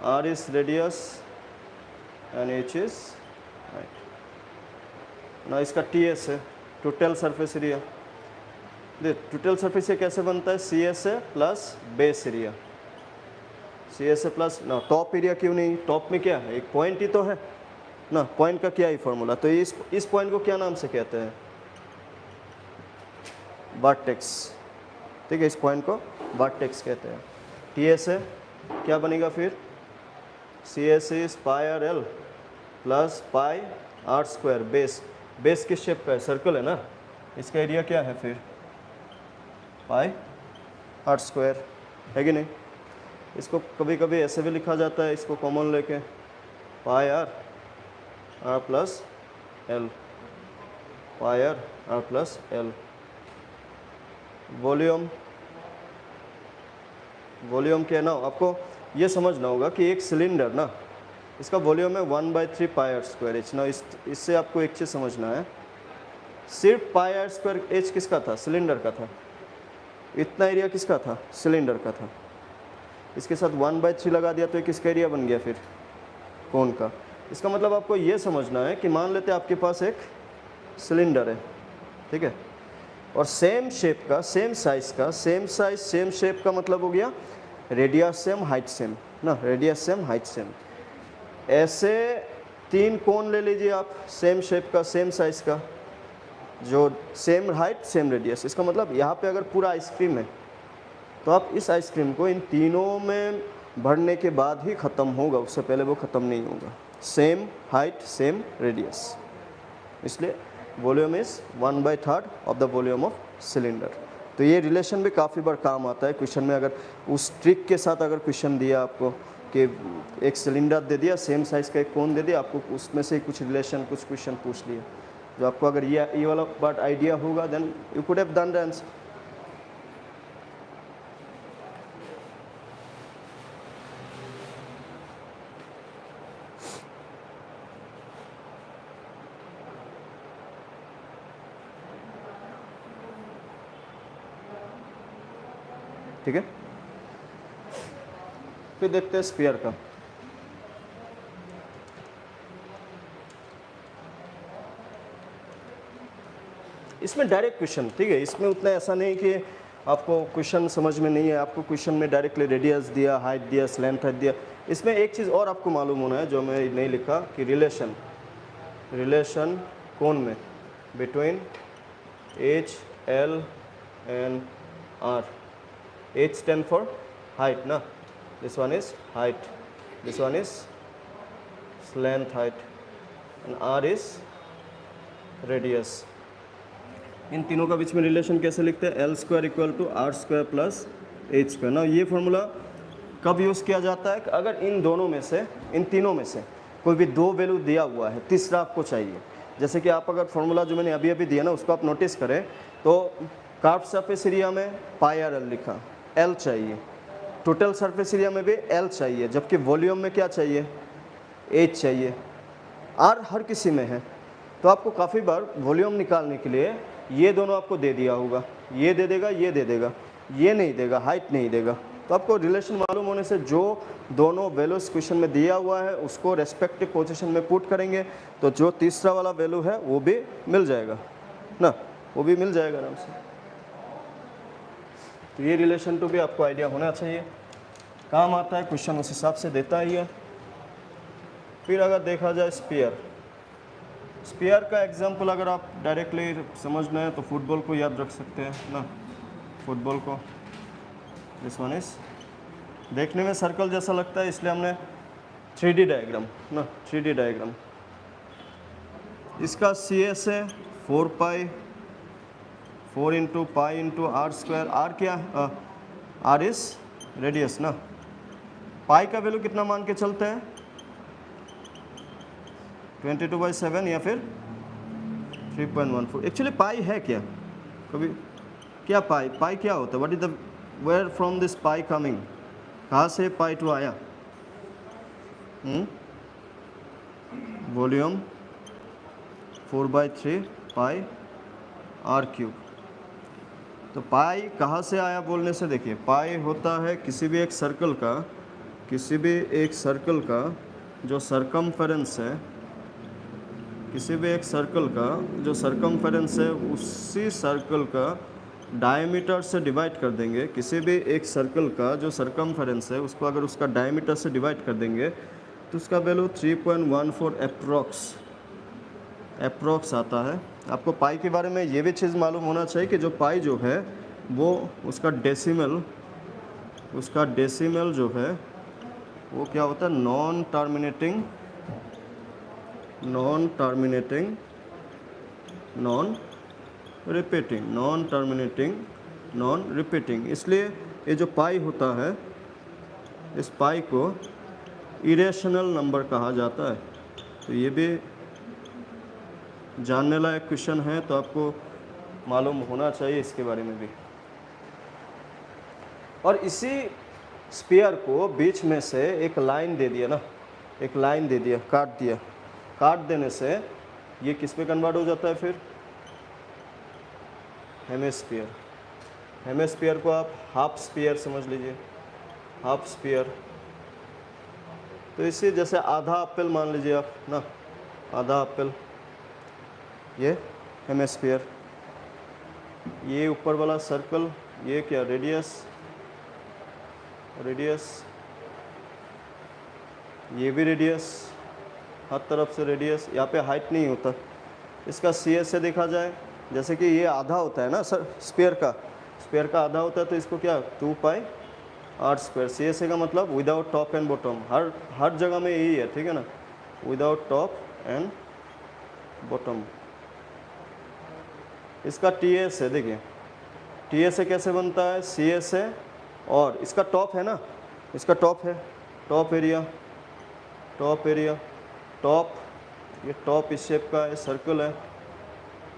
R is radius and H is height ना। इसका टी एस है, टोटल सरफेस एरिया। देख टोटल सरफेस एरिया कैसे बनता है, C S A plus base area, C S A plus ना, टॉप एरिया क्यों नहीं, टॉप में क्या है, एक पॉइंट ही तो है ना, पॉइंट का क्या ही फॉर्मूला। तो इस पॉइंट को क्या नाम से कहते हैं, वर्टेक्स, ठीक है, इस पॉइंट को वर्टेक्स कहते हैं। टी एस है क्या बनेगा फिर, C S is pi R L plus pi are square. Base किस शेप का है, सर्कल है ना, इसका एरिया क्या है फिर, पाई आर स्क्वायर, है कि नहीं। इसको कभी कभी ऐसे भी लिखा जाता है, इसको कॉमन लेके pi R plus L, pi R plus L. Volume क्या है ना, आपको ये समझना होगा कि एक सिलेंडर ना, इसका वॉल्यूम है 1/3 पाई आर स्क्वायर एच ना। इससे आपको एक चीज़ समझना है, सिर्फ पाई आर स्क्वायर एच किसका था, सिलेंडर का था। इतना एरिया किसका था, सिलेंडर का था। इसके साथ 1/3 लगा दिया तो ये किसका एरिया बन गया फिर, कोन का। इसका मतलब आपको ये समझना है कि मान लेते हैं आपके पास एक सिलेंडर है, ठीक है, और सेम शेप का, सेम साइज का, सेम साइज सेम शेप का मतलब हो गया रेडियस सेम हाइट सेम ना, रेडियस सेम हाइट सेम। ऐसे 3 कोन ले लीजिए आप, सेम शेप का, सेम साइज का, जो सेम हाइट सेम रेडियस। इसका मतलब यहाँ पे अगर पूरा आइसक्रीम है तो आप इस आइसक्रीम को इन तीनों में भरने के बाद ही ख़त्म होगा, उससे पहले वो ख़त्म नहीं होगा। सेम हाइट सेम रेडियस, इसलिए volume is 1/3 of the volume of cylinder. तो ये रिलेशन भी काफ़ी बार काम आता है क्वेश्चन में। अगर उस ट्रिक के साथ अगर क्वेश्चन दिया आपको कि एक सिलेंडर दे दिया, सेम साइज़ का एक कोन दे दिया, आपको उसमें से कुछ रिलेशन कुछ क्वेश्चन पूछ लिया, जो आपको अगर ये वाला पार्ट आइडिया होगा then you could have done the answer. ठीक है, फिर देखते हैं स्फीयर का। इसमें डायरेक्ट क्वेश्चन, ठीक है, इसमें उतना ऐसा नहीं कि आपको क्वेश्चन समझ में नहीं है, आपको क्वेश्चन में डायरेक्टली रेडियस दिया, हाइट दिया, स्लेंथ हाइट दिया। इसमें एक चीज़ और आपको मालूम होना है जो मैं नहीं लिखा कि रिलेशन कौन में between H L and R. H stand for height ना, this one is height, this one is length height and R is radius। इन तीनों का बीच में रिलेशन कैसे लिखते हैं? L square equal to R square plus H square ना। ये फॉर्मूला कब यूज़ किया जाता है? अगर इन दोनों में से, इन तीनों में से कोई भी दो वैल्यू दिया हुआ है, तीसरा आपको चाहिए। जैसे कि आप अगर फॉर्मूला जो मैंने अभी अभी दिया ना उसको आप नोटिस करें तो कार्व सरफेस एरिया में पाई आर एल लिखा, L चाहिए, टोटल सरफेस एरिया में भी L चाहिए, जबकि वॉल्यूम में क्या चाहिए? H चाहिए। R हर किसी में है, तो आपको काफ़ी बार वॉल्यूम निकालने के लिए ये दोनों आपको दे दिया होगा, ये दे देगा, ये दे देगा, ये नहीं देगा, हाइट नहीं देगा। तो आपको रिलेशन मालूम होने से जो दोनों वैल्यूज क्वेश्चन में दिया हुआ है उसको रेस्पेक्टिव पोजीशन में पुट करेंगे तो जो तीसरा वाला वैल्यू है वो भी मिल जाएगा ना, वो भी मिल जाएगा आराम से। तो ये रिलेशन टू भी आपको आइडिया होना चाहिए, काम आता है, क्वेश्चन उस हिसाब से देता ही है। फिर अगर देखा जाए स्पीयर का एग्जांपल अगर आप डायरेक्टली समझना है तो फुटबॉल को याद रख सकते हैं ना, फुटबॉल को। दिस वन इज देखने में सर्कल जैसा लगता है इसलिए हमने 3D डायग्राम ना, 3D डायग्राम। इसका CS है 4 pi 4 into pi into are square. R क्या है? आर इज रेडियस ना। पाई का वैल्यू कितना मान के चलते हैं? 22/7 या फिर 3.14। एक्चुअली पाई है क्या? कभी क्या पाई क्या होता है? What is the where from this pi coming? कहाँ से पाई टू आया? Volume 4/3 pi are cube. तो पाई कहाँ से आया बोलने से देखिए, पाई होता है किसी भी एक सर्कल का जो सरकमफेरेंस है, किसी भी एक सर्कल का जो सरकमफेरेंस है उसी सर्कल का डायमीटर से डिवाइड कर देंगे। किसी भी एक सर्कल का जो सरकमफेरेंस है उसको अगर उसका डायमीटर से डिवाइड कर देंगे तो उसका वैल्यू 3.14 अप्रॉक्स आता है। आपको पाई के बारे में ये भी चीज़ मालूम होना चाहिए कि जो पाई जो है वो उसका डेसिमल जो है वो क्या होता है? Non terminating non repeating. इसलिए ये जो पाई होता है इस पाई को इरेशनल नंबर कहा जाता है। तो ये भी जानने लायक क्वेश्चन है, तो आपको मालूम होना चाहिए इसके बारे में भी। और इसी स्फीयर को बीच में से एक लाइन दे दिया ना, एक लाइन दे दिया, काट देने से ये किस पे कन्वर्ट हो जाता है? फिर हेमिस्फीयर को आप हाफ स्फीयर समझ लीजिए, हाफ स्फीयर। तो इसे जैसे आधा एप्पल मान लीजिए आप ना, आधा एप्पल, ये हेमिस्फीयर। ये ऊपर वाला सर्कल, ये क्या? रेडियस, ये भी रेडियस, हर तरफ से रेडियस। यहाँ पे हाइट नहीं होता। इसका CS से देखा जाए जैसे कि ये आधा होता है ना सर स्पेयर का आधा होता है, तो इसको क्या 2 pi are square. C S A का मतलब विदाउट टॉप एंड बॉटम, हर जगह में यही है, ठीक है ना, विदाउट टॉप एंड बॉटम। इसका टी एस है, देखिए टी एस ए कैसे बनता है, सी एस ए और इसका टॉप है ना, इसका टॉप है, टॉप एरिया, टॉप, ये टॉप इस शेप का है, सर्कल है,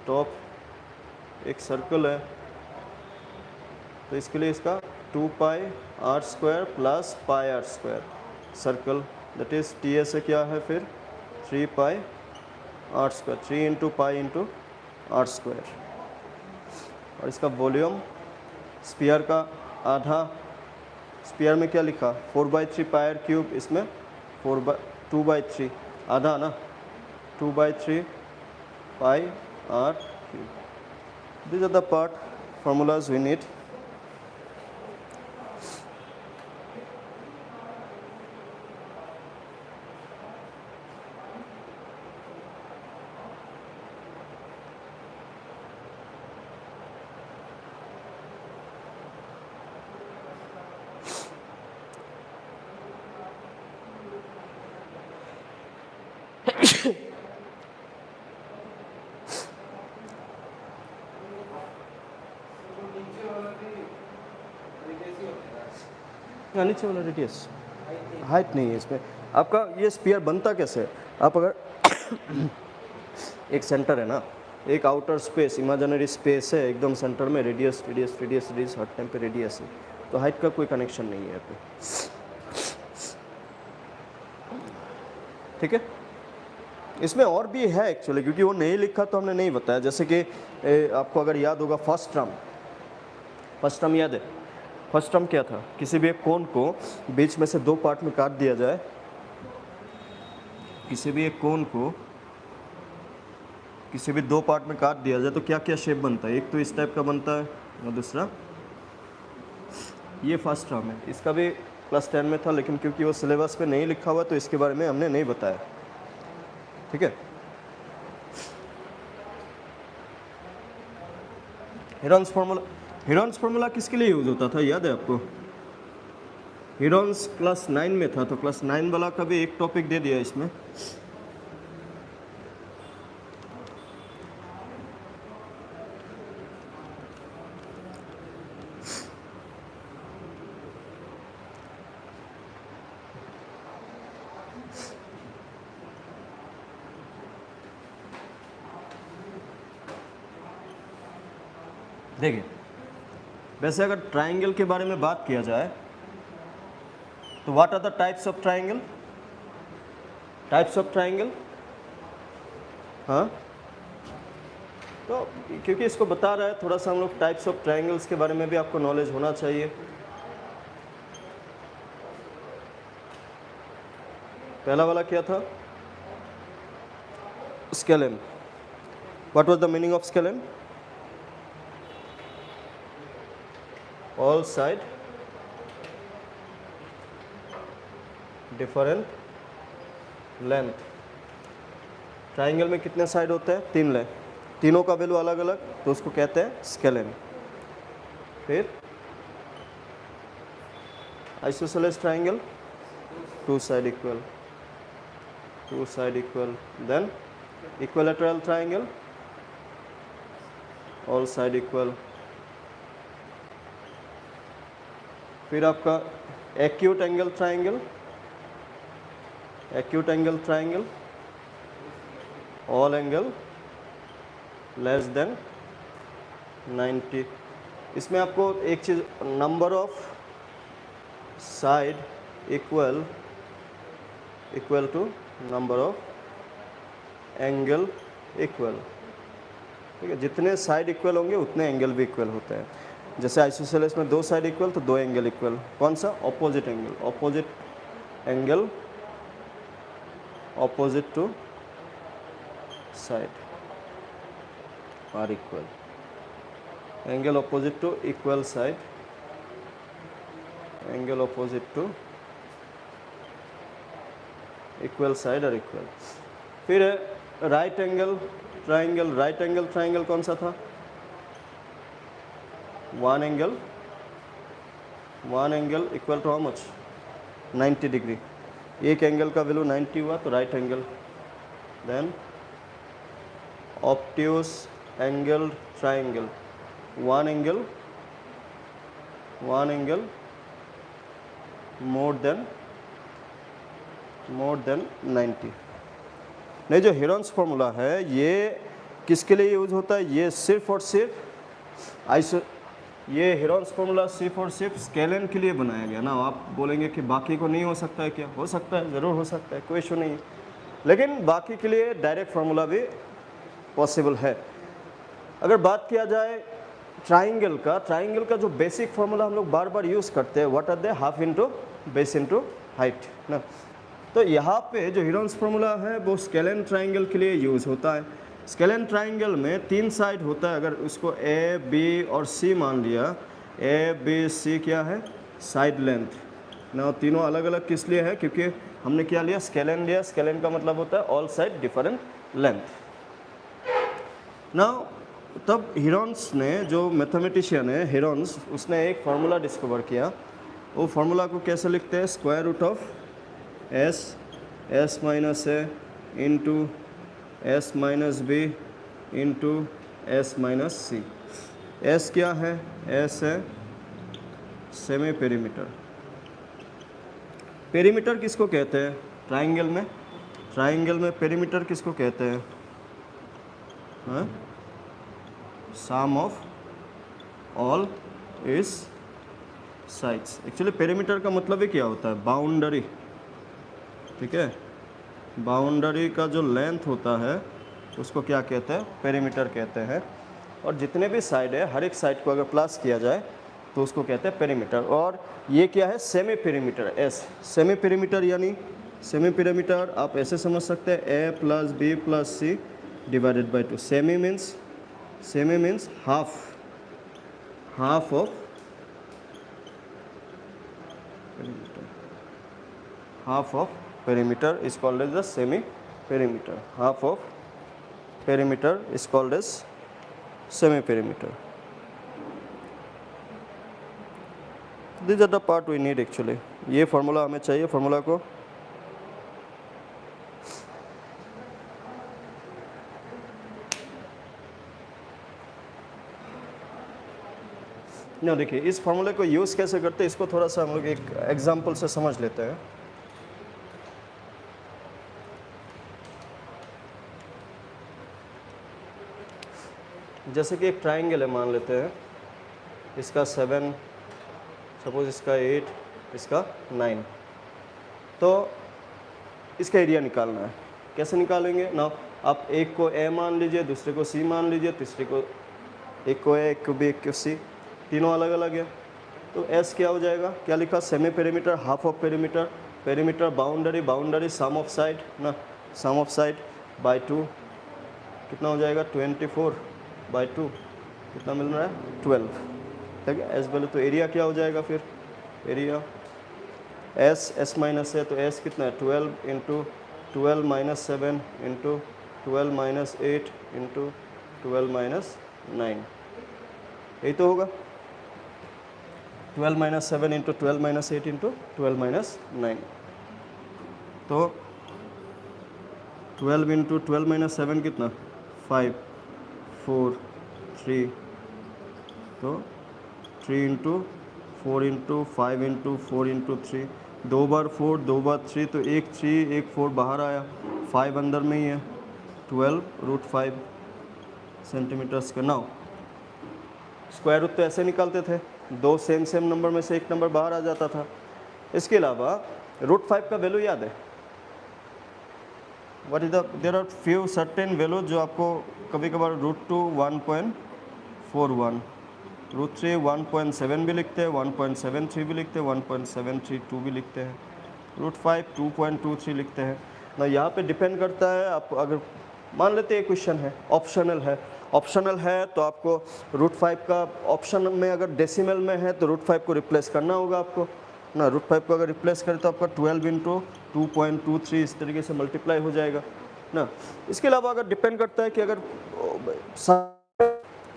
टॉप एक सर्कल है, तो इसके लिए इसका 2 pi are square plus pi are square circle, that is T S A क्या है फिर 3 pi are square, 3 into pi into are square. और इसका वॉल्यूम स्पीयर का आधा, स्पीयर में क्या लिखा 4/3 पाई आर क्यूब, इसमें 2/3 आधा ना, 2/3 pi are cube. These are the part formulas we need. नीचे वाला रेडियस हाइट नहीं है इसमें। आपका ये स्पीयर बनता कैसे है, आप अगर एक सेंटर है ना, एक आउटर स्पेस, इमेजिनरी स्पेस है एकदम सेंटर में, रेडियस रेडियस रेडियस रेडियस हर टाइम पे रेडियस है, तो हाइट का कोई कनेक्शन नहीं है यहाँ पे, ठीक है। इसमें और भी है एक्चुअली, क्योंकि वो नहीं लिखा तो हमने नहीं बताया। जैसे कि आपको अगर याद होगा फर्स्ट टर्म याद है, फर्स्ट टर्म क्या था, किसी भी एक कोण को बीच में से 2 पार्ट में काट दिया जाए, किसी भी एक कोण को किसी भी 2 पार्ट में काट दिया जाए तो क्या क्या शेप बनता है, एक तो इस टाइप का बनता है और दूसरा ये फर्स्ट टर्म है। इसका भी क्लास 10 में था, लेकिन क्योंकि वो सिलेबस पे नहीं लिखा हुआ तो इसके बारे में हमने नहीं बताया, ठीक है। हेरॉन्स फार्मूला किसके लिए यूज होता था, याद है आपको? हेरॉन्स क्लास 9 में था, तो क्लास 9 वाला का भी एक टॉपिक दे दिया इसमें। देखिए, वैसे अगर ट्राइंगल के बारे में बात किया जाए तो what are the types of triangle? हाँ, तो क्योंकि इसको बता रहा है थोड़ा सा हम लोग टाइप्स ऑफ ट्राइंगल्स के बारे में भी आपको नॉलेज होना चाहिए। पहला वाला क्या था, scalene. What was the meaning of scalene? All side different length. Triangle में कितने साइड होते हैं? 3 लें, तीनों का वैल्यू अलग अलग, तो उसको कहते हैं स्केलेम। फिर isosceles triangle, 2 side equal, then equilateral triangle, all side equal. फिर आपका acute angle triangle, all angle less than 90। इसमें आपको एक चीज़, number of side equal to number of angle equal, ठीक है। जितने साइड इक्वल होंगे उतने एंगल भी इक्वल होते हैं। जैसे आइसोसेलेस में 2 साइड इक्वल तो 2 एंगल इक्वल। कौन सा? Opposite angle opposite to side are equal, angle opposite to equal side, angle opposite to equal side are equal. फिर राइट एंगल ट्राइंगल कौन सा था? One angle equal to how much? 90 degree. एक एंगल का वैल्यू 90 हुआ तो right angle. Then obtuse angle triangle, one angle more than 90। नहीं, जो हेरॉन्स फॉर्मूला है ये किसके लिए यूज होता है? ये सिर्फ और सिर्फ ये हेरॉन्स फॉर्मूला सिर्फ और सिर्फ स्केलन के लिए बनाया गया ना। आप बोलेंगे कि बाकी को नहीं हो सकता है क्या? हो सकता है, ज़रूर हो सकता है, कोई इशू नहीं है, लेकिन बाकी के लिए डायरेक्ट फार्मूला भी पॉसिबल है। अगर बात किया जाए ट्राइंगल का जो बेसिक फार्मूला हम लोग बार बार यूज़ करते हैं, what are they? Half into base into height ना। तो यहाँ पे जो हेरॉन्स फार्मूला है वो स्केलन ट्राइंगल के लिए यूज़ होता है। स्केलन ट्राइंगल में 3 साइड होता है। अगर उसको ए, बी और सी मान लिया, ए, बी, सी क्या है? साइड लेंथ ना। तीनों अलग अलग किस लिए है? क्योंकि हमने क्या लिया? स्केलन लिया। स्केलन का मतलब होता है ऑल साइड डिफरेंट लेंथ ना। तब हेरॉन्स ने, जो मैथमेटिशियन है हेरॉन्स, उसने एक फार्मूला डिस्कवर किया। वो फार्मूला को कैसे लिखते हैं? Square root of S minus A into S minus B into S minus C. S क्या है? एस है सेमी पेरीमीटर। पेरीमीटर किसको कहते हैं? ट्राइंगल में पेरीमीटर किसको कहते हैं? सम ऑफ ऑल इस साइड्स। एक्चुअली पेरीमीटर का मतलब ही क्या होता है? बाउंड्री, ठीक है। बाउंड्री का जो लेंथ होता है उसको क्या कहते हैं? पेरीमीटर कहते हैं। और जितने भी साइड है, हर एक साइड को अगर प्लस किया जाए तो उसको कहते हैं पेरीमीटर। और ये क्या है? Semi perimeter. S semi perimeter, यानी सेमी पेरीमीटर आप ऐसे समझ सकते हैं A plus B plus C divided by 2। Semi means half of perimeter is called as the semi perimeter. Half of perimeter is called as semi perimeter. These are the part we need actually. ये फार्मूला हमें चाहिए। फार्मूला को ना, देखिए इस फार्मूले को यूज़ कैसे करते हैं इसको थोड़ा सा हम लोग एक एग्जांपल से समझ लेते हैं। जैसे कि एक ट्राइंगल है, मान लेते हैं इसका 7, सपोज इसका 8, इसका 9। तो इसका एरिया निकालना है। कैसे निकालेंगे ना? आप एक को ए मान लीजिए, दूसरे को सी मान लीजिए, तीसरे को, एक को ए, एक को बी, एक को सी, तीनों अलग अलग है। तो एस क्या हो जाएगा? क्या लिखा? Semi perimeter, half of perimeter, perimeter boundary sum of side ना, सम ऑफ साइड बाय 2 कितना हो जाएगा? 24 बाई 2 कितना मिल रहा है? 12, ठीक है। एस वैल्यू, तो एरिया क्या हो जाएगा फिर? एरिया एस माइनस है तो एस कितना है? 12 into 12 minus 7 into 12 minus 8 into 12 minus 9, यही तो होगा। 12 minus 7 into 12 minus 8 into 12 minus 9। तो 12 इंटू 12 माइनस 7 कितना? 5, 4, 3, तो 3 इंटू 4 इंटू 5 इंटू 4 इंटू 3, 2 बार 4, 2 बार 3, तो एक 3 एक 4 बाहर आया, 5 अंदर में ही है, 12√5 centimetre square. Now square root तो ऐसे निकालते थे, दो सेम नंबर में से एक नंबर बाहर आ जाता था। इसके अलावा √5 का वैल्यू याद है? What is the, there are few certain value जो आपको कभी कभार √2 1.41, √3 1.7 भी लिखते हैं, 1.73 भी लिखते हैं, 1.732 भी लिखते हैं, √5 2.23 लिखते हैं ना। यहाँ पे डिपेंड करता है। आप अगर मान लेते हैं क्वेश्चन है ऑप्शनल है तो आपको √5 का ऑप्शन में अगर डेसिमल में है तो √5 को रिप्लेस करना होगा आपको ना। √5 को अगर रिप्लेस करें तो आपका 12 इंटू 2.23 इस तरीके से मल्टीप्लाई हो जाएगा ना। इसके अलावा अगर डिपेंड करता है कि अगर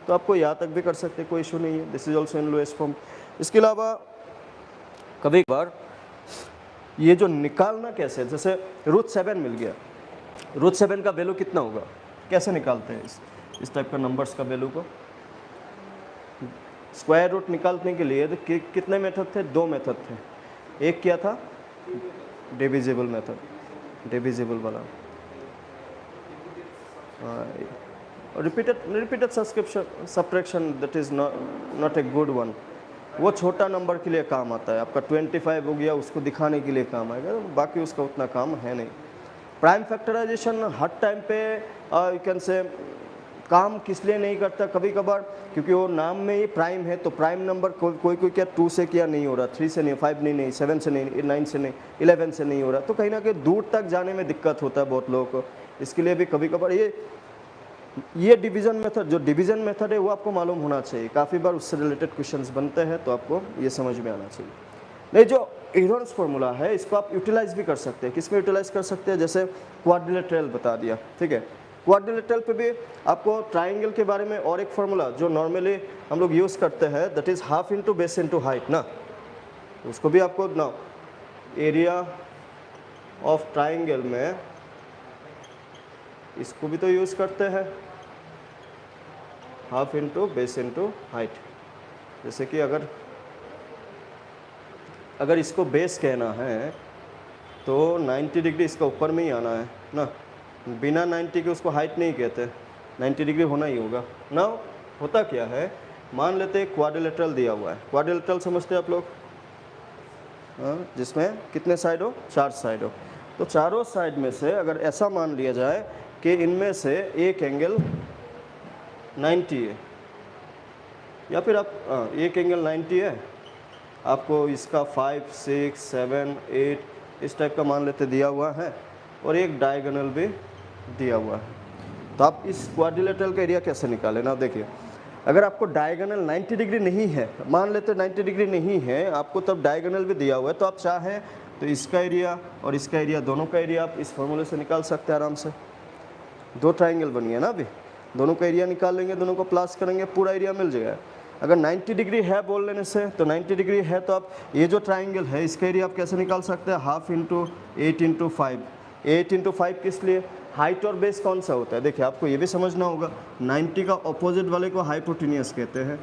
तो आपको यहाँ तक भी कर सकते हैं, कोई इशू नहीं है। This is also in lowest form. इसके अलावा कभी बार ये जो निकालना कैसे, जैसे √7 मिल गया, √7 का वैल्यू कितना होगा, कैसे निकालते हैं इस टाइप का नंबर्स का वैल्यू को। स्क्वायर रूट निकालने के लिए तो कितने मेथड थे, 2 मेथड थे। एक क्या था, डिविजिबल मेथड, डिविजिबल वाला, repeated subtraction that is not a good one. वो छोटा नंबर के लिए काम आता है, आपका 25 हो गया उसको दिखाने के लिए काम आएगा, बाकी उसका उतना काम है नहीं। प्राइम फैक्टराइजेशन हर टाइम पे यू कैन से काम किस लिए नहीं करता, कभी कभार क्योंकि वो नाम में ही प्राइम है, तो प्राइम नंबर कोई क्या 2 से क्या नहीं हो रहा, 3 से नहीं, 5 नहीं, 7 से नहीं, 9 से नहीं, 11 से नहीं हो रहा, तो कहीं ना कहीं दूर तक जाने में दिक्कत होता है बहुत लोगों को। इसके लिए भी कभी कभार ये डिवीजन मेथड, जो डिवीजन मेथड है वो आपको मालूम होना चाहिए, काफ़ी बार उससे रिलेटेड क्वेश्चंस बनते हैं, तो आपको ये समझ में आना चाहिए। नहीं, जो एरोन्स फॉर्मूला है इसको आप यूटिलाइज भी कर सकते हैं। किस में यूटिलाइज कर सकते हैं, जैसे क्वाड्रिलेटरल बता दिया, ठीक है। क्वाड्रिलेटरल पे भी आपको ट्राइंगल के बारे में और एक फार्मूला जो नॉर्मली हम लोग यूज़ करते हैं, that is half into base into height ना, उसको भी आपको ना एरिया ऑफ ट्राइंगल में इसको भी तो यूज़ करते हैं, half into base into height. जैसे कि अगर इसको बेस कहना है तो 90 डिग्री इसका ऊपर में ही आना है ना, बिना 90 के उसको हाइट नहीं कहते, 90 डिग्री होना ही होगा ना। होता क्या है, मान लेते हैं क्वाड्रिलेटरल दिया हुआ है, क्वाड्रिलेटरल समझते हैं आप लोग, जिसमें कितने साइड हो, 4 साइड हो, तो चारों साइड में से अगर ऐसा मान लिया जाए कि इनमें से एक एंगल 90 है, या फिर आप एक एंगल 90 है, आपको इसका 5, 6, 7, 8 इस टाइप का मान लेते दिया हुआ है, और एक डायगोनल भी दिया हुआ है, तो आप इस क्वाड्रिलेटरल का एरिया कैसे निकालें ना। देखिए, अगर आपको डायगोनल 90 डिग्री नहीं है, मान लेते 90 डिग्री नहीं है आपको, तब डायगोनल भी दिया हुआ है, तो आप चाहें तो इसका एरिया और इसका एरिया, दोनों का एरिया आप इस फॉर्मूले से निकाल सकते हैं आराम से। 2 ट्राइंगल बनी है ना, अभी दोनों का एरिया निकाल लेंगे, दोनों को प्लस करेंगे, पूरा एरिया मिल जाएगा। अगर 90 डिग्री है बोल लेने से, तो 90 डिग्री है तो आप ये जो ट्राइंगल है इसका एरिया आप कैसे निकाल सकते हैं, हाफ इंटू 8 इंटू 5। 8 इंटू 5 किस लिए, हाइट और बेस कौन सा होता है। देखिए, आपको ये भी समझना होगा, 90 का ऑपोजिट वाले को हाइपोटेनियस कहते हैं,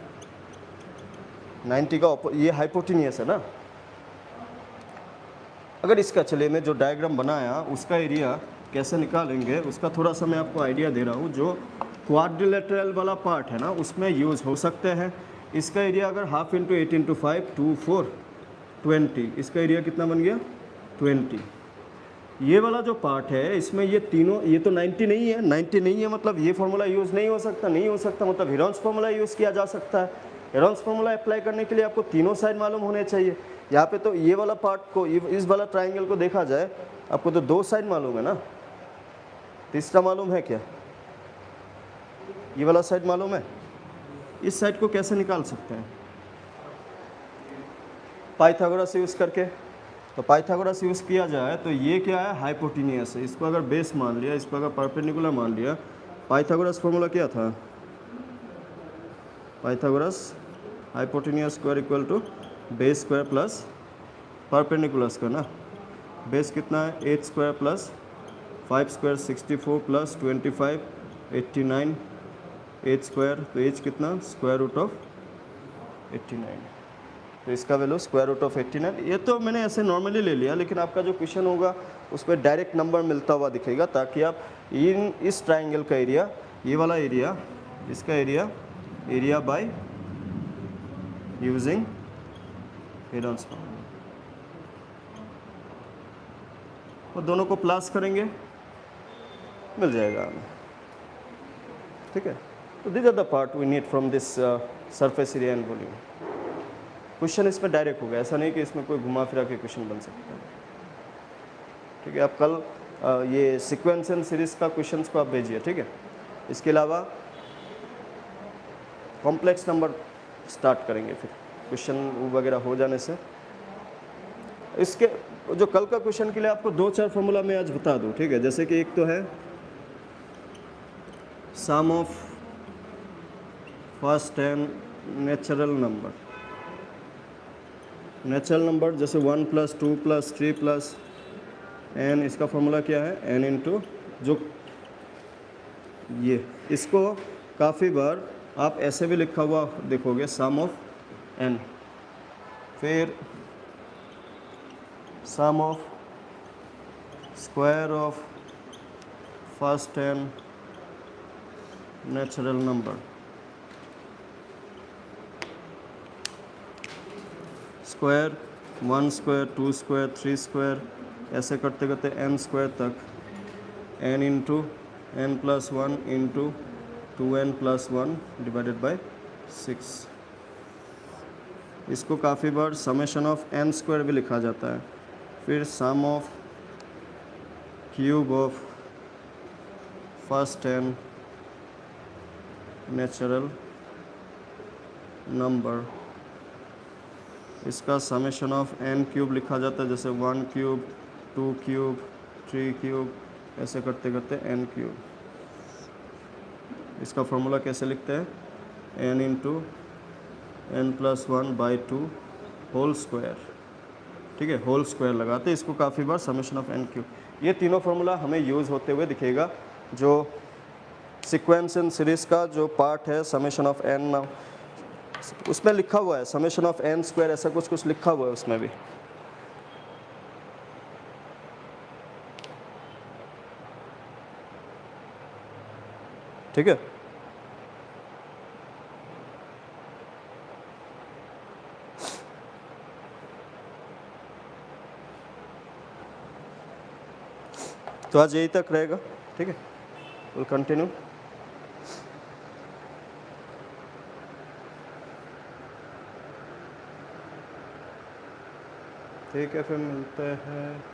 90 का ये हाइपोटेनियस है ना। अगर इसका, चलिए मैं जो डायग्राम बनाया उसका एरिया कैसे निकालेंगे उसका थोड़ा सा मैं आपको आइडिया दे रहा हूँ। जो क्वाड्रिलेटरल वाला पार्ट है ना उसमें यूज़ हो सकते हैं। इसका एरिया अगर हाफ इंटू 8 इंटू 5 2 4 20, इसका एरिया कितना बन गया 20। ये वाला जो पार्ट है इसमें ये तीनों, ये तो 90 नहीं है, 90 नहीं है मतलब ये फार्मूला यूज़ नहीं हो सकता, नहीं हो सकता मतलब हेरोन्स फार्मूला यूज़ किया जा सकता है। हेरोन्स फार्मूला अप्लाई करने के लिए आपको तीनों साइड मालूम होने चाहिए। यहाँ पे तो ये वाला पार्ट को, इस वाला ट्राइंगल को देखा जाए आपको तो 2 साइड मालूम है ना, तीसरा मालूम है क्या, ये वाला साइड मालूम है। इस साइड को कैसे निकाल सकते हैं, पाइथागोरस यूज़ करके। तो पाइथागोरस यूज़ किया जाए तो ये क्या है, हाइपोटेनियस है, इसको अगर बेस मान लिया, इसको अगर परपेंडिकुलर मान लिया। पाइथागोरस फॉर्मूला क्या था, Pythagoras hypotenuse square equal to base square plus perpendicular square ना। बेस कितना है 8 square plus 5 square 64 plus 25 89, 8 square, तो एच कितना स्क्वायर रूट ऑफ 89, तो इसका वैल्यू स्क्वायर रूट ऑफ 89। ये तो मैंने ऐसे नॉर्मली ले लिया, लेकिन आपका जो क्वेश्चन होगा उस पर डायरेक्ट नंबर मिलता हुआ दिखेगा, ताकि आप इस ट्राइंगल का एरिया, ये वाला एरिया, इसका area by using Heron's formula, और दोनों को प्लस करेंगे मिल जाएगा हमें, ठीक है। तो this are the part we need from this surface area and volume. Question इसमें डायरेक्ट होगा, ऐसा नहीं कि इसमें कोई घुमा फिरा के क्वेश्चन बन सकता है, ठीक है। आप कल ये सीक्वेंस एंड सीरीज का क्वेश्चंस को आप भेजिए, ठीक है। इसके अलावा कॉम्प्लेक्स नंबर स्टार्ट करेंगे, फिर क्वेश्चन वगैरह हो जाने से। इसके जो कल का क्वेश्चन के लिए आपको 2-4 फॉर्मूला मैं आज बता दूं, ठीक है। जैसे कि एक तो है सम ऑफ फर्स्ट 10 नेचुरल नंबर जैसे 1 + 2 + 3 + n, इसका फॉर्मूला क्या है, n इंटू जो ये, इसको काफ़ी बार आप ऐसे भी लिखा हुआ देखोगे, सम ऑफ n, फिर sum of square of first 10 natural number, square 1 square 2 square 3 square ऐसे करते करते n स्क्वायर तक, n into n + 1 into 2n + 1 divided by 6। इसको काफ़ी बार समेशन ऑफ n स्क्वायर भी लिखा जाता है। फिर sum of cube of first 10 natural number, इसका समेशन ऑफ n क्यूब लिखा जाता है, जैसे 1 क्यूब 2 क्यूब 3 क्यूब ऐसे करते करते n क्यूब। इसका फॉर्मूला कैसे लिखते हैं, n into n + 1/2 whole square, ठीक है, होल स्क्वायर लगाते हैं। इसको काफ़ी बार समेशन ऑफ n क्यूब। ये तीनों फार्मूला हमें यूज़ होते हुए दिखेगा। जो सीक्वेंस एंड सीरीज़ का जो पार्ट है समेशन ऑफ n, उसमें लिखा हुआ है समेशन ऑफ n स्क्वायर, ऐसा कुछ लिखा हुआ है उसमें भी, ठीक है। तो आज यही तक रहेगा, ठीक है, विल कंटिन्यू। ठीक है, फिर मिलते हैं